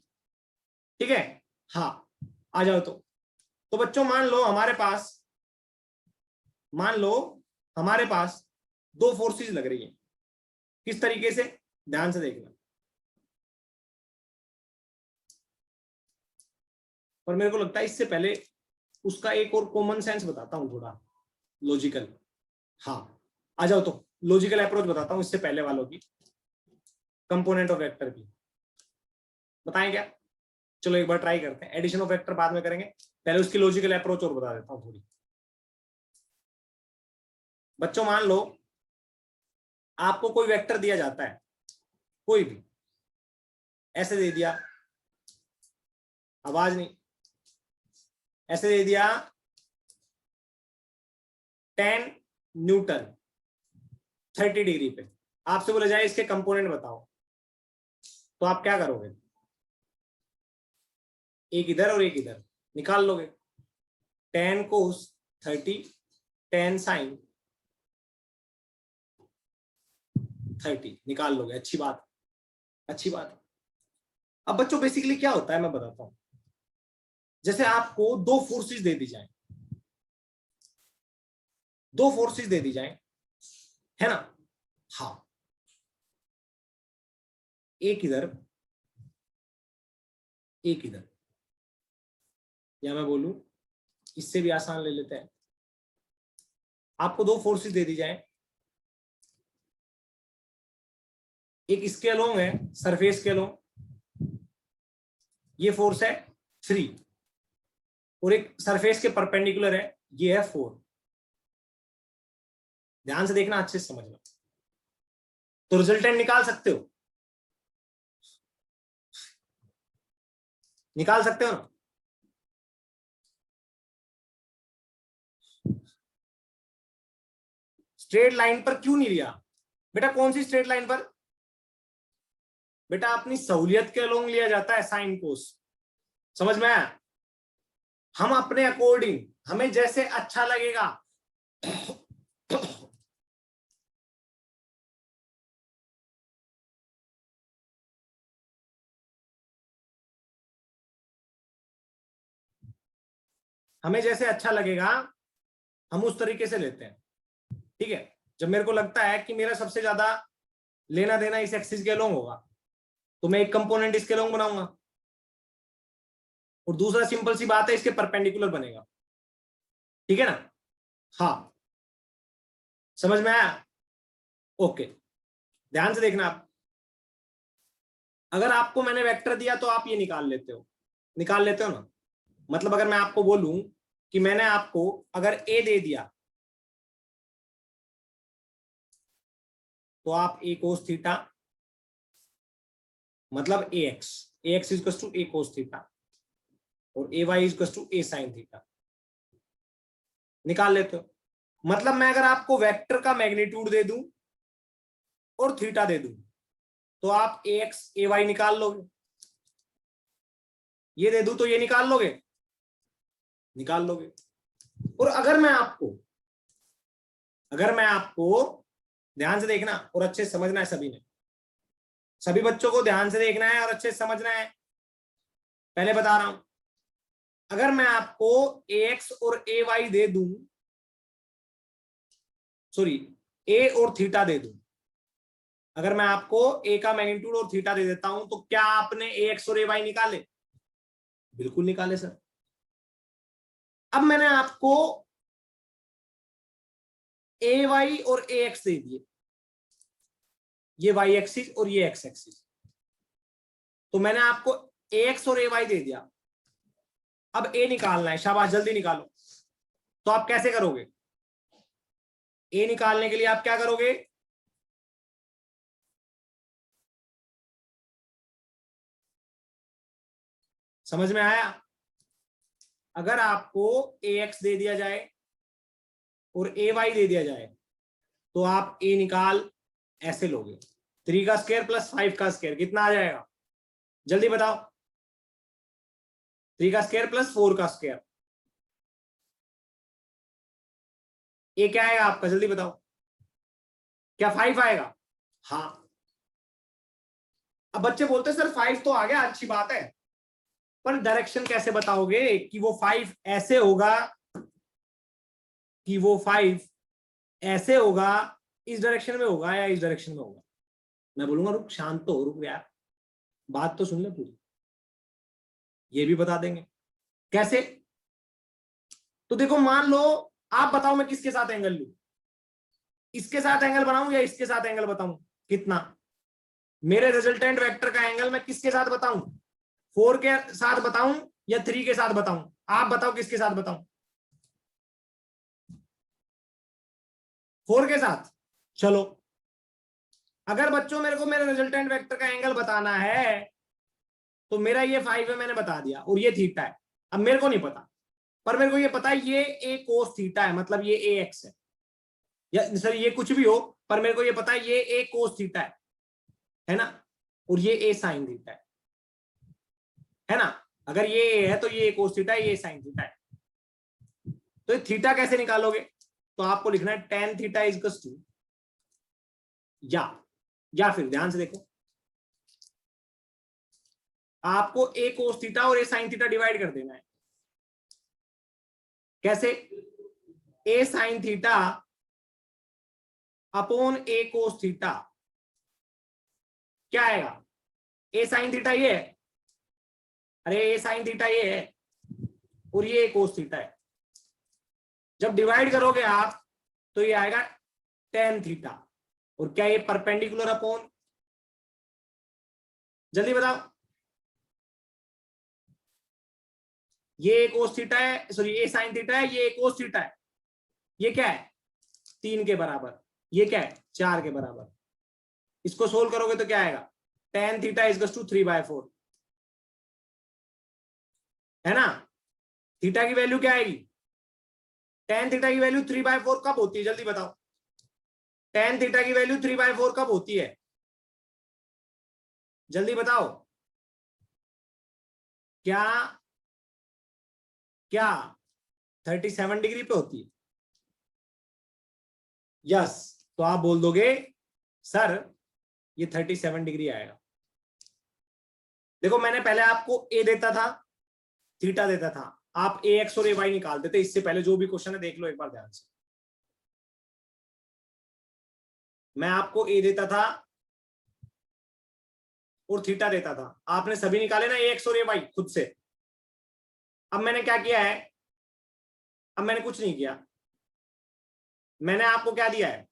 ठीक है। हाँ, आ जाओ। तो बच्चों मान लो हमारे पास दो फोर्सेस लग रही हैं। किस तरीके से, ध्यान से देखना। पर मेरे को लगता है इससे पहले उसका एक और कॉमन सेंस बताता हूं, थोड़ा लॉजिकल। हाँ, आ जाओ, तो लॉजिकल अप्रोच बताता हूं इससे पहले वालों की, कंपोनेंट ऑफ वेक्टर की। बताएं क्या? चलो एक बार ट्राई करते हैं, एडिशन ऑफ वेक्टर बाद में करेंगे, पहले उसकी लॉजिकल अप्रोच और बता देता हूं थोड़ी। बच्चों मान लो आपको कोई वेक्टर दिया जाता है, कोई भी, ऐसे दे दिया, आवाज नहीं, ऐसे दे दिया 10 न्यूटन 30 डिग्री पे, आपसे बोला जाए इसके कंपोनेंट बताओ, तो आप क्या करोगे? एक इधर और एक इधर निकाल लोगे। 10 cos 30, 10 sin 30 निकाल लोगे। अच्छी बात, अच्छी बात। अब बच्चों बेसिकली क्या होता है मैं बताता हूं। जैसे आपको दो फोर्सेस दे दी जाए, दो फोर्सेस दे दी जाए, है ना। हाँ, एक इधर एक इधर, या मैं बोलूं इससे भी आसान ले लेते हैं। आपको दो फोर्सेस दे दी जाए, एक इसके अलोंग है, सरफेस के अलोंग, ये फोर्स है 3, और एक सरफेस के परपेंडिकुलर है, ये है 4। ध्यान से देखना, अच्छे से समझना। तो रिजल्टेंट निकाल सकते हो, निकाल सकते हो ना? स्ट्रेट लाइन पर क्यों नहीं लिया बेटा? कौन सी स्ट्रेट लाइन पर? बेटा अपनी सहूलियत के अलोंग लिया जाता है साइन कोस, समझ में आया? हम अपने अकॉर्डिंग, हमें जैसे अच्छा लगेगा हमें जैसे अच्छा लगेगा हम उस तरीके से लेते हैं, ठीक है। जब मेरे को लगता है कि मेरा सबसे ज्यादा लेना देना इस एक्सिस के अलोंग होगा, तो मैं एक कंपोनेंट इसके अलोंग बनाऊंगा, और दूसरा सिंपल सी बात है इसके परपेंडिकुलर बनेगा, ठीक है ना। हाँ, समझ में आया? ओके, ध्यान से देखना आप, अगर आपको मैंने वेक्टर दिया तो आप ये निकाल लेते हो ना। मतलब अगर मैं आपको बोलूं कि मैंने आपको अगर ए दे दिया तो आप ए कोस थीटा, मतलब A X is to A cos theta और A Y is to A sine theta निकाल लेते हो। मतलब मैं अगर आपको वेक्टर का मैग्नीट्यूड दे दूं और थीटा दे दूं तो आप ए एक्स ए वाई निकाल लोगे, ये दे दूं तो ये निकाल लोगे। और अगर मैं आपको ध्यान से देखना और अच्छे से समझना है, सभी बच्चों को ध्यान से देखना है और अच्छे से समझना है। पहले बता रहा हूं, अगर मैं आपको ए एक्स और ए वाई दे दूं, सॉरी ए और थीटा दे दूं, अगर मैं आपको ए का मैग्नीट्यूड और थीटा दे देता हूं तो क्या आपने ए एक्स और ए वाई निकाले? बिल्कुल निकाले सर। अब मैंने आपको ए वाई और ए एक्स दे दिए, ये वाई एक्सिस और ये एक्स एक्सिस, तो मैंने आपको ए एक्स और ए वाई दे दिया। अब ए निकालना है, शाबाश जल्दी निकालो। तो आप कैसे करोगे? ए निकालने के लिए आप क्या करोगे? समझ में आया? अगर आपको ए एक्स दे दिया जाए और ए वाई दे दिया जाए तो आप ए निकाल ऐसे लोगे, 3 का स्क्वायर प्लस 5 का स्क्वायर कितना आ जाएगा? जल्दी बताओ। 3 का स्क्वायर प्लस 4 का स्क्वायर, ए क्या आएगा आपका? जल्दी बताओ। क्या 5 आएगा? हाँ। अब बच्चे बोलते हैं सर 5 तो आ गया, अच्छी बात है, पर डायरेक्शन कैसे बताओगे कि वो 5 ऐसे होगा, कि वो 5 ऐसे होगा, इस डायरेक्शन में होगा या इस डायरेक्शन में होगा? मैं बोलूंगा रुक, शांत तो हो, रुक यार, बात तो सुन ले पूरी। ये भी बता देंगे कैसे। तो देखो मान लो, आप बताओ मैं किसके साथ एंगल लूं, इसके साथ एंगल बनाऊं या इसके साथ एंगल बताऊं? कितना मेरे रिजल्टेंट वेक्टर का एंगल मैं किसके साथ बताऊं? 4 के साथ बताऊं या 3 के साथ बताऊं? आप बताओ किसके साथ बताऊं? 4 के साथ। चलो, अगर बच्चों मेरे को मेरे रिजल्टेंट वेक्टर का एंगल बताना है तो मेरा ये 5 है, मैंने बता दिया, और ये थीटा है। अब मेरे को नहीं पता, पर मेरे को ये पता है ये ए कोस थीटा है, मतलब ये ए एक्स है, या सर ये कुछ भी हो, पर मेरे को ये पता है ये ए कोस थीटा है ना, और ये ए साइन थीटा है ना। अगर ये ए है तो ये कोस थीटा है, ये साइन थीटा है। तो ये थीटा कैसे निकालोगे? तो आपको लिखना है टेन थीटा इज टू, या फिर ध्यान से देखो, आपको ए कोस थीटा और ए साइन थीटा डिवाइड कर देना है। कैसे? ए साइन थीटा अपॉन ए कोस थीटा क्या आएगा? ए साइन थीटा ये है, अरे ए साइन थीटा ये है, और ये कोस थीटा है। जब डिवाइड करोगे आप तो ये आएगा टेन थीटा, और क्या ये परपेंडिकुलर अपॉन, जल्दी बताओ। ये कोस थीटा है, सॉरी ए साइन थीटा है, ये कोस थीटा है, ये क्या है? 3 के बराबर, ये क्या है? 4 के बराबर। इसको सोल्व करोगे तो क्या आएगा? टेन थीटा इज टू 3/4, है ना। थीटा की वैल्यू क्या आएगी? टेन थीटा की वैल्यू 3/4 कब होती है? जल्दी बताओ। टेन थीटा की वैल्यू 3/4 कब होती है? जल्दी बताओ। क्या क्या 37 डिग्री पे होती है? यस। तो आप बोल दोगे सर ये 37 डिग्री आएगा। देखो मैंने पहले आपको ए देता था, थीटा देता था, आप ए एक्स और ए वाई निकालते थे। इससे पहले जो भी क्वेश्चन है देख लो एक बार ध्यान से। मैं आपको ए देता था और थीटा देता था, आपने सभी निकाले ना ए एक्स और ए वाई खुद से। अब मैंने क्या किया है? अब मैंने कुछ नहीं किया, मैंने आपको क्या दिया है?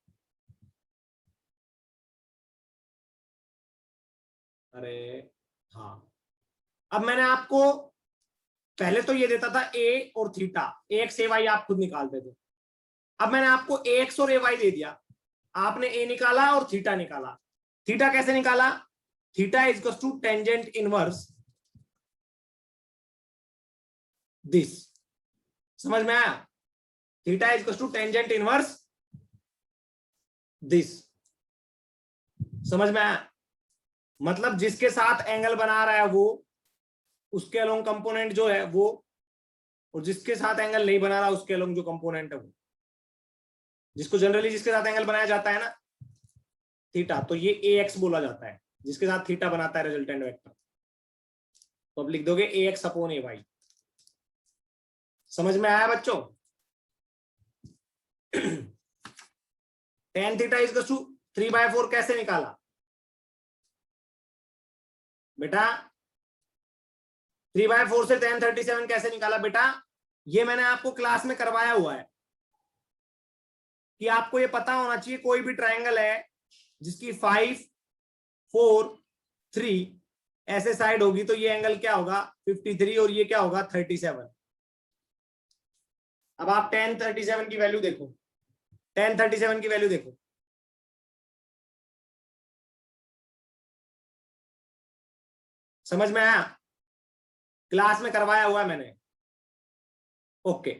अरे हाँ, अब मैंने आपको पहले तो ये देता था ए और थीटा, एक्स ए वाई आप खुद निकालते थे। अब मैंने आपको एक्स और ए वाई दे दिया, आपने ए निकाला और थीटा निकाला। थीटा कैसे निकाला? Theta is equal to tangent inverse this. समझ में आया? Theta is equal to tangent inverse this. समझ में आया? मतलब जिसके साथ एंगल बना रहा है वो, उसके अलोंग कंपोनेंट जो है वो, और जिसके साथ एंगल नहीं बना रहा उसके अलोंग जो कंपोनेंट है वो, जिसको जनरली जिसके साथ एंगल बनाया जाता है ना थीटा, तो ये ए एक्स बोला जाता है, जिसके साथ थीटा बनाता है रिजल्टेंट वेक्टर। तो अब लिख दोगे ए एक्स अपॉन ए वाई। समझ में आया बच्चों? टेन थीटा इज टू 3/4 कैसे निकाला बेटा? 3/4 से tan 37 कैसे निकाला बेटा? ये मैंने आपको क्लास में करवाया हुआ है कि आपको ये पता होना चाहिए कोई भी ट्राइंगल है जिसकी 5, 4, 3 ऐसे साइड होगी तो ये एंगल क्या होगा 53 और ये क्या होगा 37। अब आप tan 37 की वैल्यू देखो, tan 37 की वैल्यू देखो। समझ में आया? क्लास में करवाया हुआ है मैंने। ओके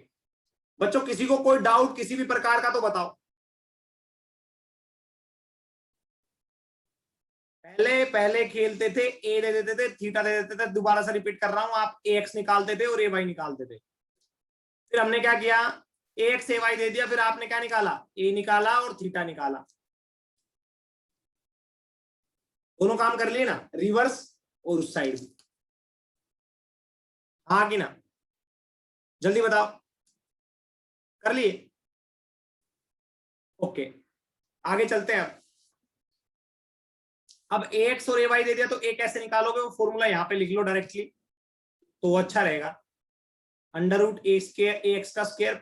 बच्चों, किसी को कोई डाउट किसी भी प्रकार का तो बताओ। पहले पहले खेलते थे, ए दे देते थे, थीटा दे देते थे, दोबारा से रिपीट कर रहा हूं, आप ए एक्स निकालते थे और ए वाई निकालते थे। फिर हमने क्या किया, ए एक्स ए वाई दे दिया, फिर आपने क्या निकाला, ए निकाला और थीटा निकाला। दोनों काम कर लिए ना, रिवर्स और उस साइड भी। हाँ कि ना? जल्दी बताओ, कर लिए? ओके आगे चलते हैं। अब ए एक्स और ए वाई दे दिया तो ए कैसे निकालोगे, वो फॉर्मूला यहां पे लिख लो डायरेक्टली तो वो अच्छा रहेगा। अंडर रूट ए स्क्वायर ए एक्स का स्क्वायर,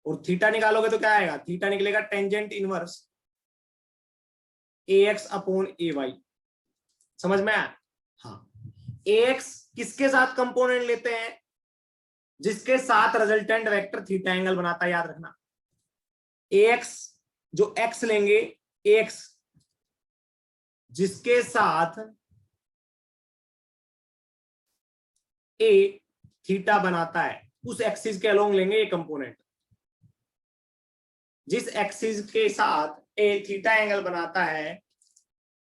और थीटा निकालोगे तो क्या आएगा, थीटा निकलेगा टेंजेंट इनवर्स ए एक्स अपॉन ए वाई। समझ में आया? हाँ, ए एक्स किसके साथ कंपोनेंट लेते हैं, जिसके साथ रिजल्टेंट वेक्टर थीटा एंगल बनाता है, याद रखना। ए एक्स जो एक्स लेंगे, एक्स जिसके साथ ए थीटा बनाता है उस एक्सिस के अलोंग लेंगे ये कंपोनेंट। जिस एक्सिस के साथ ए थीटा एंगल बनाता है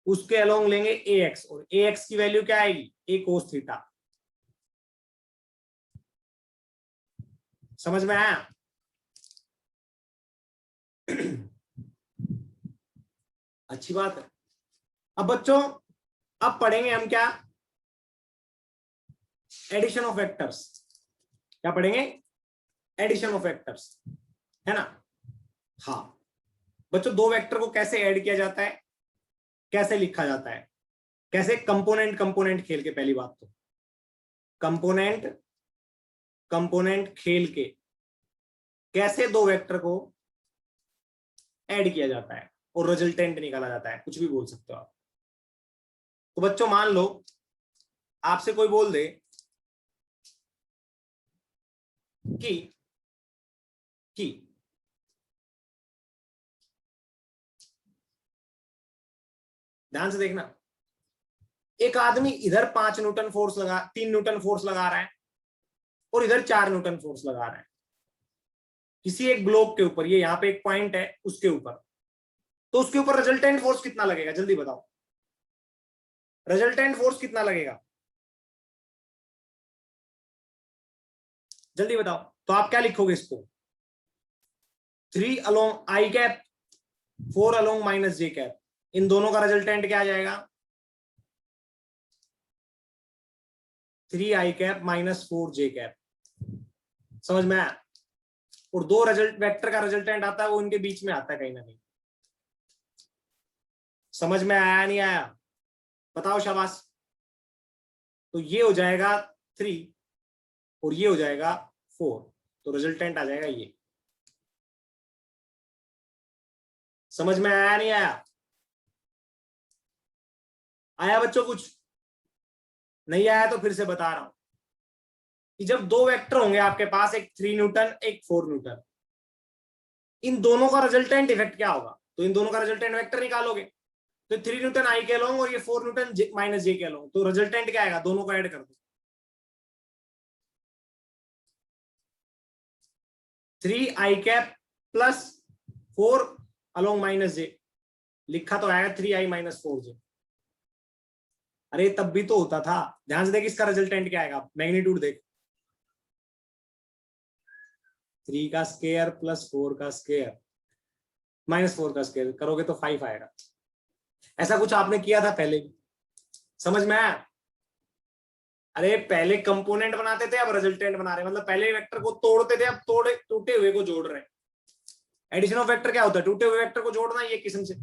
उसके अलोंग लेंगे ए एक्स, और ए एक्स की वैल्यू क्या आएगी, ए कोस थीटा। समझ में आया? अच्छी बात है। अब बच्चों अब पढ़ेंगे हम क्या, एडिशन ऑफ वेक्टर्स। क्या पढ़ेंगे? एडिशन ऑफ वेक्टर्स, है ना? हाँ बच्चों, दो वेक्टर को कैसे ऐड किया जाता है, कैसे लिखा जाता है, कैसे, कंपोनेंट कंपोनेंट खेल के। पहली बात तो कंपोनेंट कंपोनेंट खेल के कैसे दो वेक्टर को ऐड किया जाता है और रिजल्टेंट निकाला जाता है, कुछ भी बोल सकते हो आप। तो बच्चों मान लो आपसे कोई बोल दे कि कि ध्यान से देखना, एक आदमी इधर 5 न्यूटन फोर्स लगा, 3 न्यूटन फोर्स लगा रहा है और इधर 4 न्यूटन फोर्स लगा रहा है किसी एक ब्लॉक के ऊपर, ये यहाँ पे एक पॉइंट है उसके ऊपर। तो उसके ऊपर रिजल्टेंट फोर्स कितना लगेगा, जल्दी बताओ, रिजल्टेंट फोर्स कितना लगेगा, जल्दी बताओ। तो आप क्या लिखोगे इसको, 3 अलोंग आई कैप, 4 अलोंग माइनस जे कैप, इन दोनों का रिजल्टेंट क्या आ जाएगा, 3 आई कैप माइनस 4 जे कैप। समझ में आया? और दो रिजल्ट वेक्टर का रिजल्टेंट आता है वो इनके बीच में आता है कहीं ना कहीं। समझ में आया नहीं आया, बताओ शाबाश। तो ये हो जाएगा 3 और ये हो जाएगा 4, तो रिजल्टेंट आ जाएगा ये। समझ में आया नहीं आया? आया बच्चों कुछ? नहीं आया तो फिर से बता रहा हूं कि जब दो वेक्टर होंगे आपके पास, एक 3 न्यूटन एक 4 न्यूटन, इन दोनों का रिजल्टेंट इफेक्ट क्या होगा? तो इन दोनों का रिजल्टेंट वेक्टर निकालोगे, तो 3 न्यूटन आई कह लूंगा और ये 4 न्यूटन माइनस जे कह लूंगा, तो रिजल्टेंट क्या आएगा? दोनों को ऐड कर दो, 3i प्लस 4 अलोंग माइनस जे, लिखा तो आएगा 3i माइनस 4j। अरे तब भी तो होता था, ध्यान से देख इसका रिजल्टेंट क्या आएगा, मैग्नीट्यूड देख, 3 का स्क्वायर प्लस 4 का स्क्वायर माइनस 4 का स्क्वायर करोगे तो 5 आएगा। ऐसा कुछ आपने किया था पहले भी, समझ में आया? अरे पहले कंपोनेंट बनाते थे, अब रिजल्टेंट बना रहे, मतलब पहले वेक्टर को तोड़ते थे, अब टूटे हुए को जोड़ रहे हैं। एडिशन ऑफ वेक्टर क्या होता है? टूटे हुए वेक्टर को जोड़ना, ये किस्म से,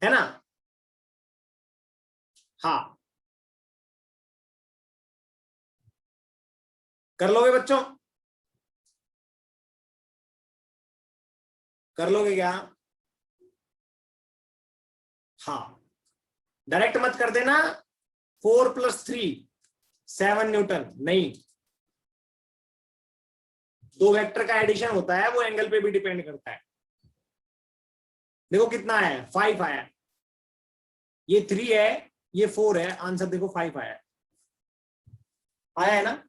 है ना? हाँ, कर लोगे बच्चों? कर लोगे क्या? हाँ, डायरेक्ट मत कर देना 4 + 3 7 न्यूटन, नहीं, दो वेक्टर का एडिशन होता है, वो एंगल पे भी डिपेंड करता है। देखो कितना आया, 5 आया, ये 3 है, ये 4 है, आंसर देखो 5 आया, आया है ना?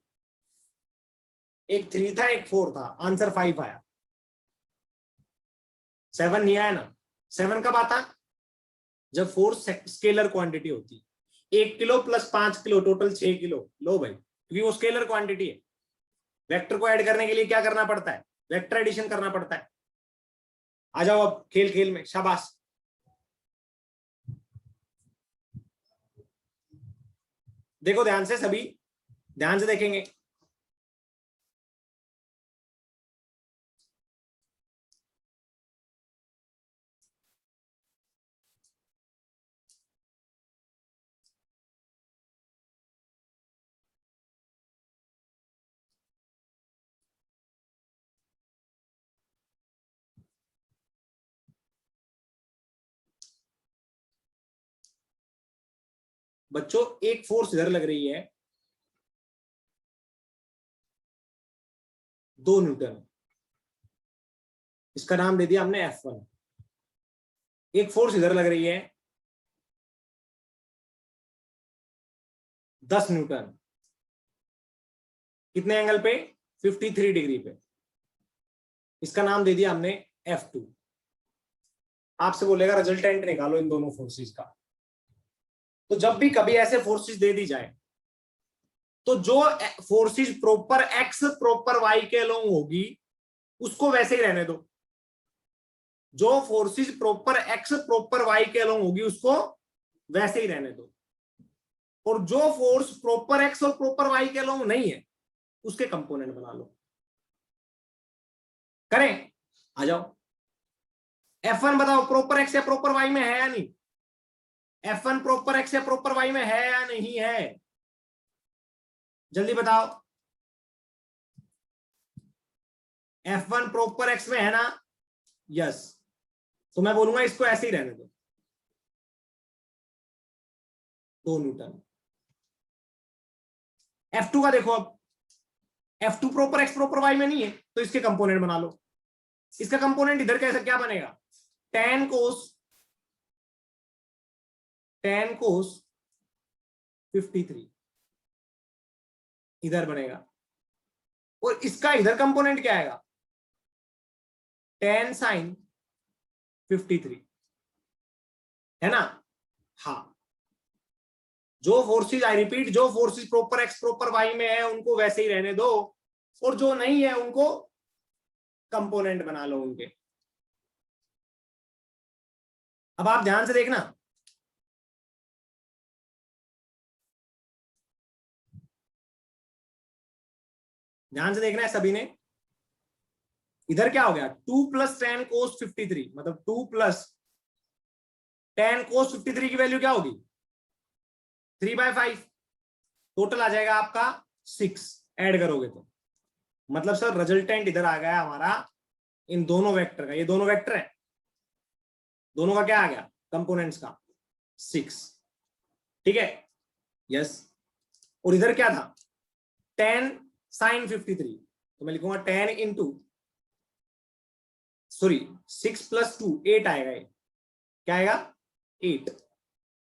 एक 3 था एक 4 था, आंसर 5 आया, 7 नहीं आया ना। 7 कब आता? जब 4 स्केलर क्वांटिटी होती, 1 kilo plus 5 kilo total 6 kilo, लो भाई, क्योंकि वो स्केलर क्वांटिटी है। वेक्टर को ऐड करने के लिए क्या करना पड़ता है? वेक्टर एडिशन करना पड़ता है। आ जाओ अब खेल खेल में, शाबाश। देखो ध्यान से, सभी ध्यान से देखेंगे। बच्चों एक फोर्स इधर लग रही है 2 न्यूटन, इसका नाम दे दिया हमने F1। एक फोर्स इधर लग रही है 10 न्यूटन, कितने एंगल पे? 53 डिग्री पे, इसका नाम दे दिया हमने F2। आपसे बोलेगा रिजल्टेंट निकालो इन दोनों फोर्सेस का। तो जब भी कभी ऐसे फोर्सेस दे दी जाए, तो जो forces proper X proper Y के अलोंग होगी उसको वैसे ही रहने दो, जो forces proper X proper Y के अलोंग होगी उसको वैसे ही रहने दो, और जो फोर्स प्रॉपर एक्स और प्रॉपर वाई के अलोंग नहीं है उसके कंपोनेंट बना लो। करें? आ जाओ। F1 बताओ प्रॉपर एक्स या प्रॉपर वाई में है या नहीं? F1 प्रॉपर एक्स या प्रॉपर वाई में है या नहीं है? जल्दी बताओ। F1 प्रॉपर एक्स में है ना? यस, तो मैं बोलूंगा इसको ऐसे ही रहने दो, 2 न्यूटन। F2 का देखो, अब F2 proper X proper Y में नहीं है, तो इसके कंपोनेंट बना लो। इसका कंपोनेंट इधर कैसे क्या बनेगा? tan cos 53 इधर बनेगा, और इसका इधर कंपोनेंट क्या आएगा? tan sin 53, है ना? हाँ, जो फोर्सेस, आई रिपीट, जो forces proper X proper Y में है उनको वैसे ही रहने दो, और जो नहीं है उनको कंपोनेंट बना लो उनके। अब आप ध्यान से देखना, ध्यान से देखना है सभी ने। इधर क्या हो गया? 2 + tan cos 53, मतलब 2 + tan cos 53 की वैल्यू क्या होगी? 3/5, टोटल आ जाएगा आपका 6 ऐड करोगे तो। मतलब सर रिजल्टेंट इधर आ गया हमारा इन दोनों वेक्टर का, ये दोनों वेक्टर है, दोनों का क्या आ गया कंपोनेंट्स का? 6। ठीक है, यस। और इधर क्या था, 10 sin 53, तो मैं लिखूंगा 10 इंटू, सॉरी 6 + 2 8 आएगा, ये क्या आएगा 8,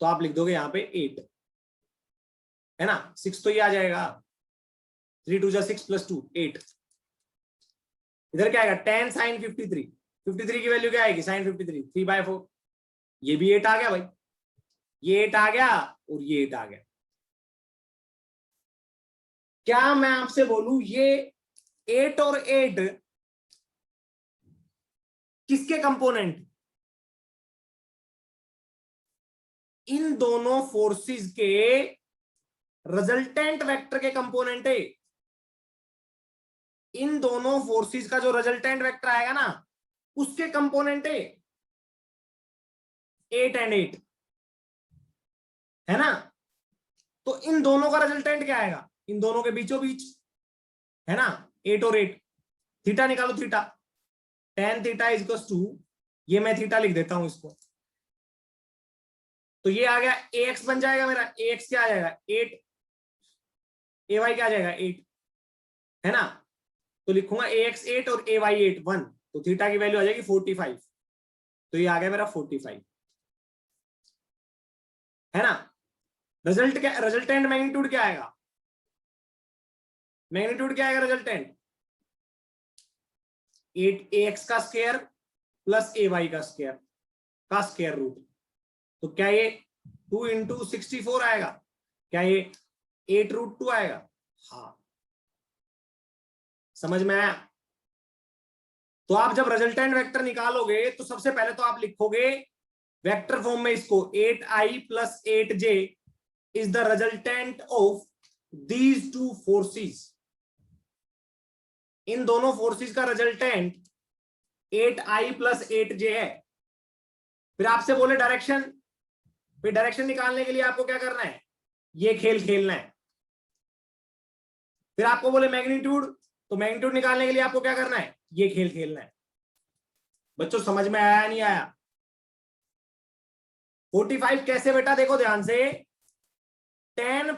तो आप लिख दोगे यहाँ पे 8, है ना, 6 तो ये आ जाएगा, 3 2 6 + 2 8। इधर क्या आएगा 10 sin 53, 53 की वैल्यू क्या आएगी sin 53 3/4, ये भी 8 आ गया भाई, ये 8 आ गया और ये 8 आ गया। क्या मैं आपसे बोलूं ये 8 और 8 किसके कंपोनेंट, इन दोनों फोर्सेस के रिजल्टेंट वेक्टर के कंपोनेंट है। इन दोनों फोर्सेस का जो रिजल्टेंट वेक्टर आएगा ना उसके कंपोनेंट है 8 और 8, है ना। तो इन दोनों का रिजल्टेंट क्या आएगा, इन दोनों के बीचों बीच, है ना, 8 और 8, थीटा निकालो, theta tan theta is two, ये मैं थीटा लिख देता हूं इसको, तो ये आ गया ax बन जाएगा मेरा, ax क्या आ जाएगा 8, ay क्या आ जाएगा 8, है ना, तो लिखूंगा ax 8 और ay 8 1, तो थीटा की वैल्यू आ जाएगी 45, तो ये आ गया मेरा 45, है ना। रिजल्ट क्या, रिजल्टेंट मैग्नीट्यूड क्या आएगा, मैग्नीट्यूड क्या आएगा रिजल्टेंट 8ax का स्क्वायर प्लस ay का स्क्वायर रूट, तो क्या ये 2 × 64 आएगा, क्या ये 8√2 आएगा, हाँ, समझ में आया। तो आप जब रिजल्टेंट वेक्टर निकालोगे तो सबसे पहले तो आप लिखोगे वेक्टर फॉर्म में इसको 8i + 8j is the resultant of these two forces, इन दोनों फोर्सेस का रिजल्टेंट 8i + 8j है। फिर आपसे बोले डायरेक्शन, फिर डायरेक्शन निकालने के लिए आपको क्या करना है, ये खेल खेलना है। फिर आपको बोले मैग्नीट्यूड, तो मैग्नीट्यूड निकालने के लिए आपको क्या करना है, ये खेल खेलना है। बच्चों समझ में आया नहीं आया। 45 कैसे बेटा, देखो ध्यान से, 10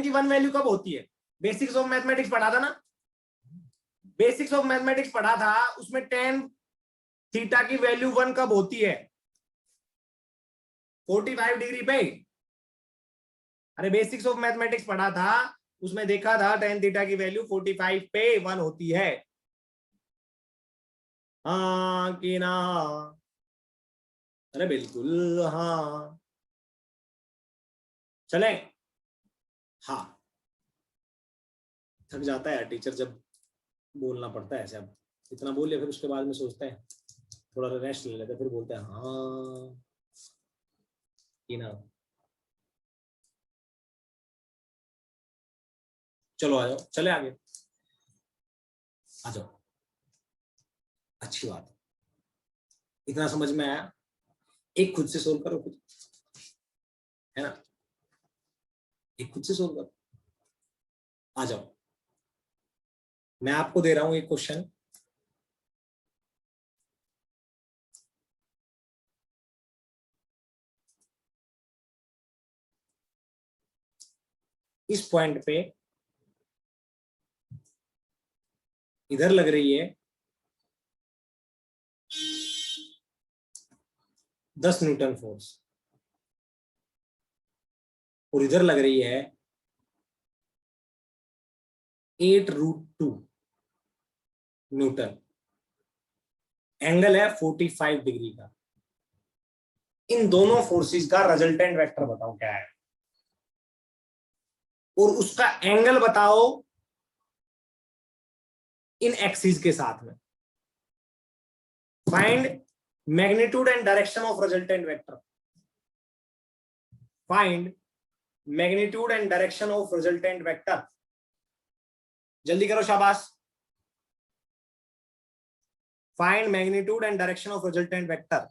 की वन वैल्यू कब होती है, बेसिक्स ऑफ मैथमेटिक्स पढ़ा था ना, बेसिक्स ऑफ मैथमेटिक्स पढ़ा था, उसमें tan थीटा की वैल्यू 1 कब होती है, 45 डिग्री पे। अरे बेसिक्स ऑफ मैथमेटिक्स पढ़ा था, उसमें देखा था tan थीटा की वैल्यू 45 पे 1 होती है, हाँ कि ना, अरे बिल्कुल हाँ, चले, हाँ। थक जाता है टीचर जब बोलना पड़ता है ऐसे, अब इतना बोल लिया फिर उसके बाद में सोचते हैं थोड़ा रेस्ट ले लेते, फिर बोलते हैं हाँ कि ना। चलो आ जाओ, चले आगे, आ जाओ, अच्छी बात है, इतना समझ में आया। एक खुद से सोल्व करो कुछ, है ना, एक खुद से सोल्व करो, आ जाओ, मैं आपको दे रहा हूं एक क्वेश्चन, इस पॉइंट पे इधर लग रही है 10 न्यूटन फोर्स और इधर लग रही है 8√2 न्यूटन, एंगल है 45 डिग्री का। इन दोनों फोर्सेस का रिजल्टेंट वेक्टर बताओ क्या है, और उसका एंगल बताओ इन एक्सिस के साथ में। Find magnitude and direction of resultant vector, find magnitude and direction of resultant vector, जल्दी करो शाबाश। Find magnitude and direction of resultant vector,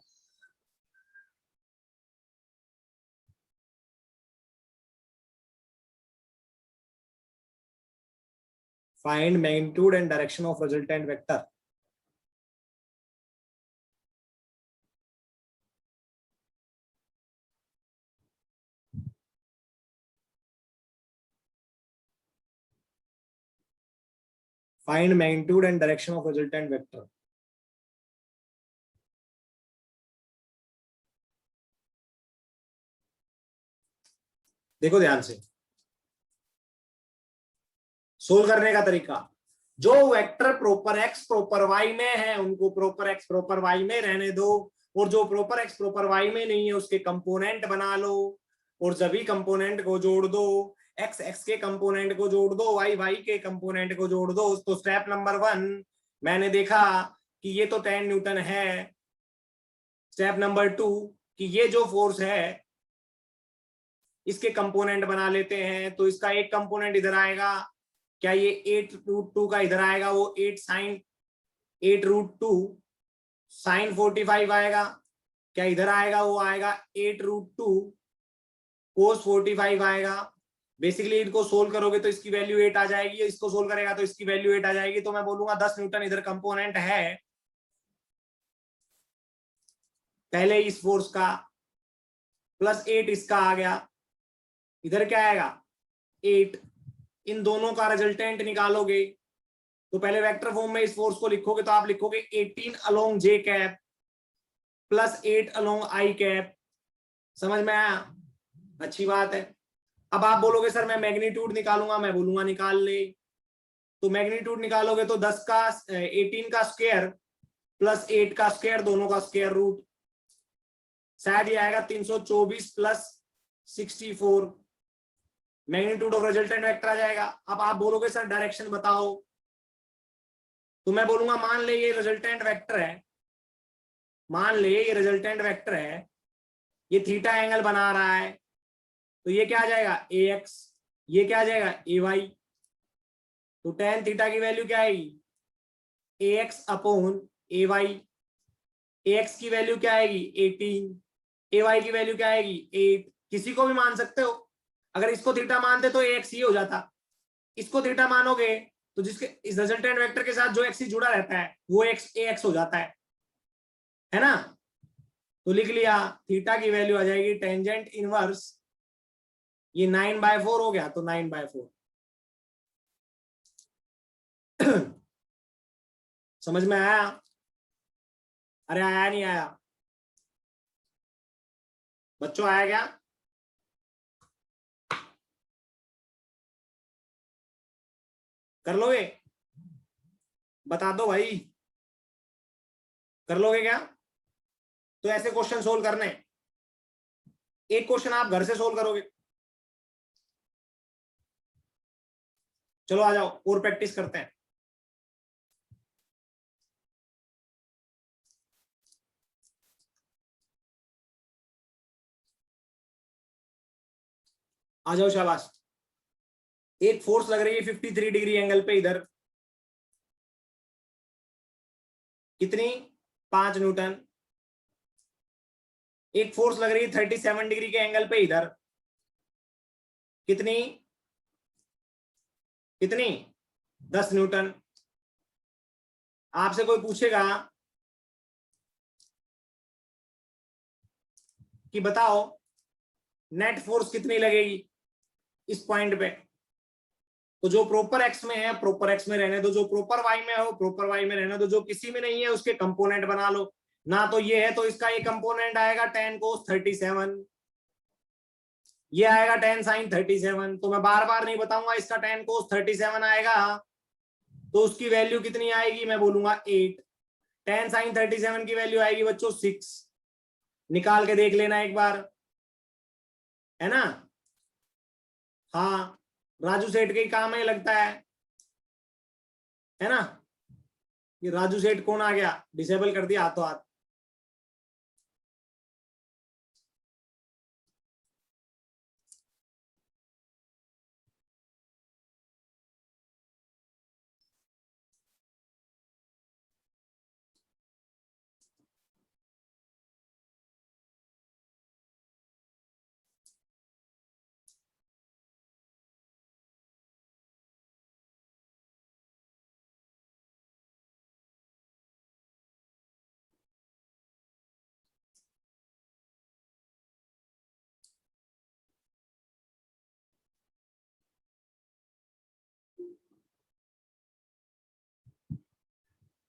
find magnitude and direction of resultant vector, find magnitude and direction of resultant vector. देखो ध्यान से, solve करने का तरीका, जो vector proper X proper Y में है उनको प्रॉपर एक्स प्रॉपर वाई में रहने दो, और जो प्रॉपर एक्स प्रॉपर वाई में नहीं है उसके कंपोनेंट बना लो, और सभी कंपोनेंट को जोड़ दो, एक्स एक्स के कंपोनेंट को जोड़ दो, वाई वाई के कंपोनेंट को जोड़ दो। तो स्टेप नंबर 1 मैंने देखा कि ये तो 10 न्यूटन है। स्टेप नंबर 2 कि ये जो फोर्स है इसके कंपोनेंट बना लेते हैं, तो इसका एक कंपोनेंट इधर आएगा, क्या ये 8√2 का इधर आएगा, वो 8√2 साइन 45 आएगा, क्या इधर आएगा, वो आएगा 8√2 कोस 45 आएगा। बेसिकली इनको सोल्व करोगे तो इसकी वैल्यू 8 आ जाएगी, इसको सोल्व करेगा तो इसकी वैल्यू 8 आ जाएगी। तो मैं बोलूंगा 10 न्यूटन इधर कंपोनेंट है पहले इस फोर्स का, प्लस 8 इसका आ गया, इधर क्या आएगा 8। इन दोनों का रिजल्टेंट निकालोगे तो पहले वेक्टर फॉर्म में इस फोर्स को लिखोगे तो आप लिखोगे 18 अलोंग जे कैप प्लस 8 अलोंग आई कैप। समझ में आया? अच्छी बात है। अब आप बोलोगे सर मैं मैग्नीट्यूड निकालूंगा, मैं बोलूंगा निकाल ले। तो मैग्नीट्यूड निकालोगे तो 10 का 18 का स्क्वायर प्लस 8 का स्क्वायर, दोनों का स्क्वायर रूट, शायद ये आएगा 324 plus 64, magnitude of resultant vector आ जाएगा। अब आप बोलोगे सर डायरेक्शन बताओ, तो मैं बोलूंगा मान ले ये रिजल्टेंट वेक्टर है, मान ले ये रिजल्टेंट वेक्टर है, ये थीटा एंगल बना रहा है, तो ये क्या आ जाएगा ए एक्स, ये क्या आ जाएगा ए वाई। तो टेन थीटा की वैल्यू क्या आएगी ए एक्स अपॉन ए वाई। ए एक्स की वैल्यू क्या आएगी 18, ए वाई की वैल्यू क्या आएगी 8। किसी को भी मान सकते हो, अगर इसको थीटा मानते तो ए एक्स ही हो जाता, इसको थीटा मानोगे तो जिसके इस रिजल्टेंट वेक्टर के साथ जो एक्स जुड़ा रहता है वो एक्स ए एक्स हो जाता है ना। तो लिख लिया थीटा की वैल्यू आ जाएगी टेंजेंट इनवर्स, ये 9/4 हो गया, तो 9/4। समझ में आया? अरे आया नहीं आया बच्चों, आया क्या? कर लोगे? बता दो भाई, कर लोगे क्या? तो ऐसे क्वेश्चन सोल्व करने, एक क्वेश्चन आप घर से सोल्व करोगे। चलो आ जाओ और प्रैक्टिस करते हैं। आ जाओ शाबाश। एक फोर्स लग रही है 53 डिग्री एंगल पे इधर, कितनी 5 न्यूटन। एक फोर्स लग रही है 37 डिग्री के एंगल पे इधर, कितनी कितनी 10 न्यूटन। आपसे कोई पूछेगा कि बताओ नेट फोर्स कितनी लगेगी इस पॉइंट पे, तो जो प्रॉपर एक्स में है प्रॉपर एक्स में रहने दो, जो प्रॉपर वाई में हो प्रॉपर वाई में रहने दो, जो किसी में नहीं है उसके कंपोनेंट बना लो ना। तो ये है तो इसका एक कंपोनेंट आएगा 10 cos 37, ये आएगा 10 sin 37। तो मैं बार बार नहीं बताऊंगा, इसका 10 cos 37 आएगा, तो उसकी वैल्यू कितनी आएगी, मैं बोलूंगा 8। 10 sin 37 की वैल्यू आएगी बच्चों 6, निकाल के देख लेना एक बार, है ना। हाँ, राजू सेठ के काम में लगता है ना। ये राजू सेठ कौन आ गया, डिसेबल कर दिया हाथों हाथ।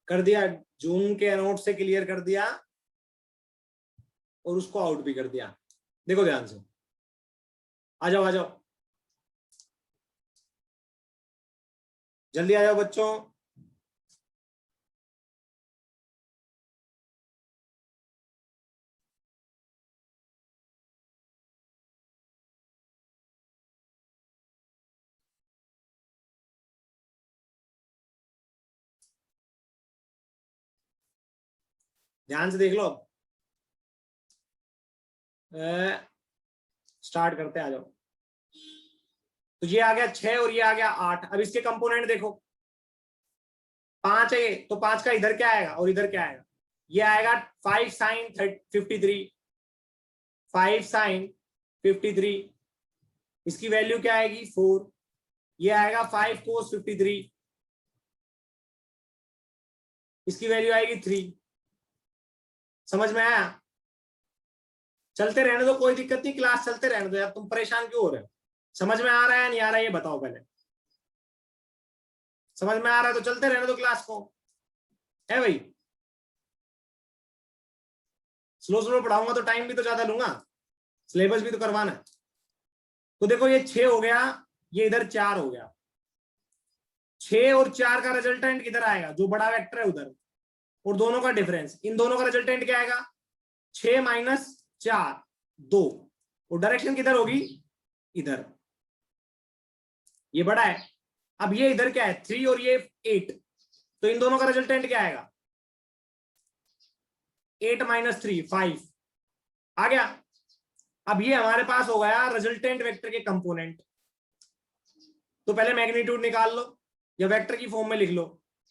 कर दिया, जून के नोट से क्लियर कर दिया और उसको आउट भी कर दिया। देखो ध्यान से, आ जाओ आ जाओ, जल्दी आ जाओ बच्चों। ध्यान से देख लो, स्टार्ट करते, आ जाओ। तो ये आ गया 6 और ये आ गया 8। अब इसके कंपोनेंट देखो, 5 है ये, तो 5 का इधर क्या आएगा और इधर क्या आएगा? ये आएगा 5 साइन 53, 5 साइन 53, इसकी वैल्यू क्या आएगी 4। ये आएगा 5 कोस 53, इसकी वैल्यू आएगी 3। समझ में आया? चलते रहने दो, कोई दिक्कत नहीं, क्लास चलते रहने दो यार, तुम परेशान क्यों हो रहे हो? समझ में आ रहा है या नहीं आ रहा है ये बताओ पहले। समझ में आ रहा है तो चलते रहने दो क्लास को, है भाई। स्लो स्लो पढ़ाऊंगा तो टाइम भी तो ज्यादा लूंगा, सिलेबस भी तो करवाना है। तो देखो ये 6 हो गया, ये इधर 4 हो गया। 6 और 4 का रिजल्टेंट किधर आएगा? जो बड़ा वेक्टर है उधर, और दोनों का डिफरेंस, इन दोनों का रिजल्टेंट क्या आएगा? 6 माइनस 4 2, और डायरेक्शन किधर होगी? इधर। ये बड़ा है। अब ये इधर क्या है? 3 और ये 8, तो इन दोनों का रिजल्टेंट क्या आएगा? 8 माइनस 3 5 आ गया। अब ये हमारे पास हो गया रिजल्टेंट वेक्टर के कंपोनेंट। तो पहले मैग्नीट्यूड निकाल लो या वेक्टर की फॉर्म में लिख लो।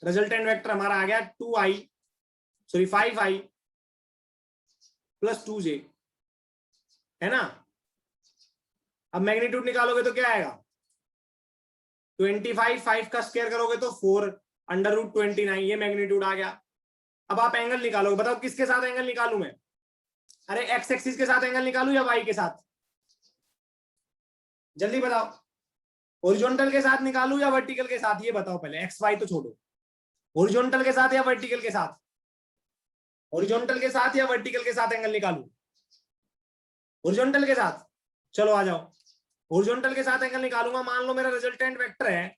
रिजल्टेंट वेक्टर हमारा आ गया 5i प्लस 2j, है ना। अब मैग्नीट्यूड निकालोगे तो क्या आएगा? 25, 5 का स्क्वायर करोगे तो 4 अंडर रूट 29, ये मैग्नीट्यूड आ गया। अब आप एंगल निकालोगे, बताओ किसके साथ एंगल निकालूं मैं? अरे एक्स एक्सिस के साथ एंगल निकालूं या वाई के साथ? जल्दी बताओ, हॉरिजॉन्टल के साथ निकालूं या वर्टिकल के साथ? ये बताओ पहले, एक्स वाई तो छोड़ो, हॉरिजॉन्टल के साथ या वर्टिकल के साथ? हॉरिजॉन्टल के साथ या वर्टिकल के साथ एंगल निकालूं? हॉरिजॉन्टल के साथ। चलो आ जाओ, हॉरिजॉन्टल के साथ एंगल निकालूंगा। मान लो मेरा रिजल्टेंट वेक्टर है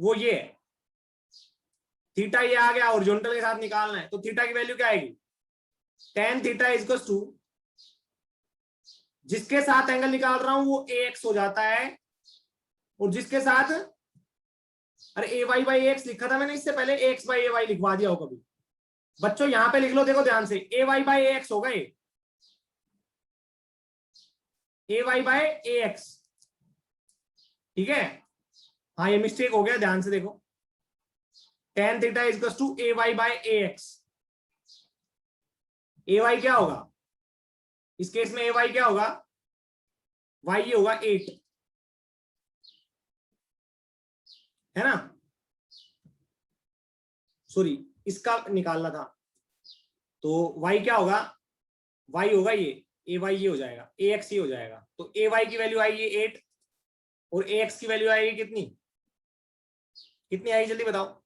वो ये है, थीटा ये आ गया, हॉरिजॉन्टल के साथ निकालना है, तो थीटा की वैल्यू क्या आएगी? tan थीटा इक्वल्स टू, जिसके साथ एंगल निकाल रहा हूं वो ax हो जाता है, और जिसके साथ, अरे ए वाई बाई एक्स लिखा था मैंने इससे पहले, एक्स बाई ए वाई लिखवा दिया हो कभी? बच्चों यहां पे लिख लो, देखो ध्यान से, ए वाई बाई एक्स होगा ये, ए वाई बाई ए एक्स, ठीक है। हाँ ये मिस्टेक हो गया, ध्यान से देखो, tan theta equals to A Y by A X. A Y क्या होगा इस केस में? ए वाई क्या होगा? वाई ये होगा 8, है ना। सॉरी, इसका निकालना था, तो y क्या होगा? y होगा ये, ए वाई ये हो जाएगा, ए एक्स ये हो जाएगा। तो ए वाई की वैल्यू आएगी 8 और ए एक्स की वैल्यू आएगी कितनी? कितनी आएगी जल्दी बताओ।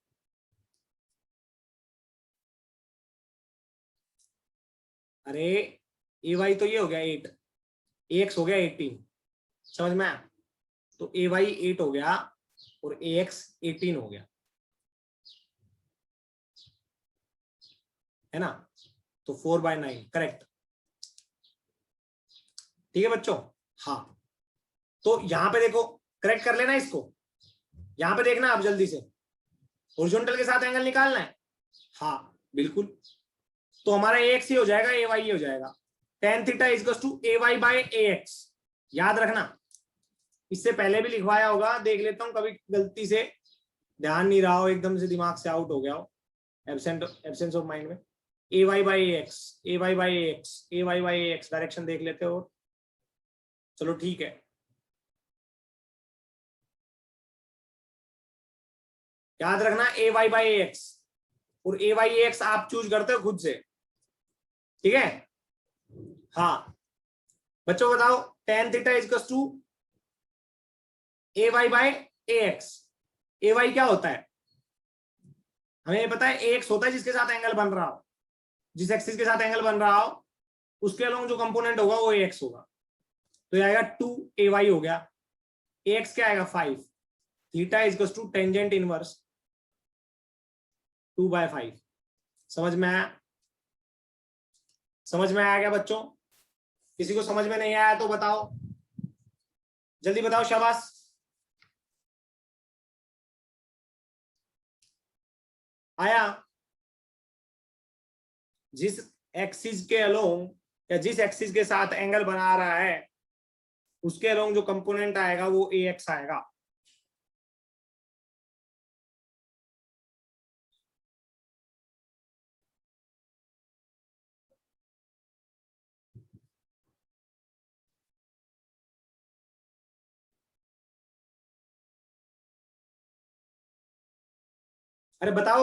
अरे ए वाई तो ये हो गया 8, ए एक्स हो गया 18, समझ में आया? तो ए वाई 8 हो गया और ए एक्स 18 हो गया, है ना। तो 4/9 करेक्ट, ठीक है बच्चों। हाँ तो यहां पे देखो, करेक्ट कर लेना इसको, यहां पे देखना आप जल्दी से, हॉरिजॉन्टल के साथ एंगल निकालना है। हाँ बिल्कुल, तो हमारा ए एक्स ही हो जाएगा, ए वाई ही हो जाएगा। tan theta equals to A Y by A X, याद रखना। इससे पहले भी लिखवाया होगा, देख लेता हूं कभी गलती से ध्यान नहीं रहा हो, एकदम से दिमाग से आउट हो गया हो, एब्सेंस ऑफ माइंड में। A Y by X, A Y by X, A Y by X, direction देख लेते हो। चलो ठीक है, याद रखना ए वाई बाई एक्स, और ए वाई एक्स आप चूज करते हो खुद से, ठीक है। हाँ बच्चों बताओ, tan theta equals to A Y by A X, A Y क्या होता है? हमें ये पता है एक्स होता है जिसके साथ एंगल बन रहा हो, जिस एक्सिस के साथ एंगल बन रहा हो उसके अलोंग जो कंपोनेंट होगा वो एक्स होगा। तो ये आएगा 2ay हो गया, एक्स क्या आएगा 5, theta is to tangent inverse 2/5। समझ में आया? समझ में आया क्या बच्चों? किसी को समझ में नहीं आया तो बताओ, जल्दी बताओ, शाबाश। आया? जिस एक्सिस के अलोंग या जिस एक्सिस के साथ एंगल बना रहा है उसके अलोंग जो कंपोनेंट आएगा वो ए एक्स आएगा। अरे बताओ।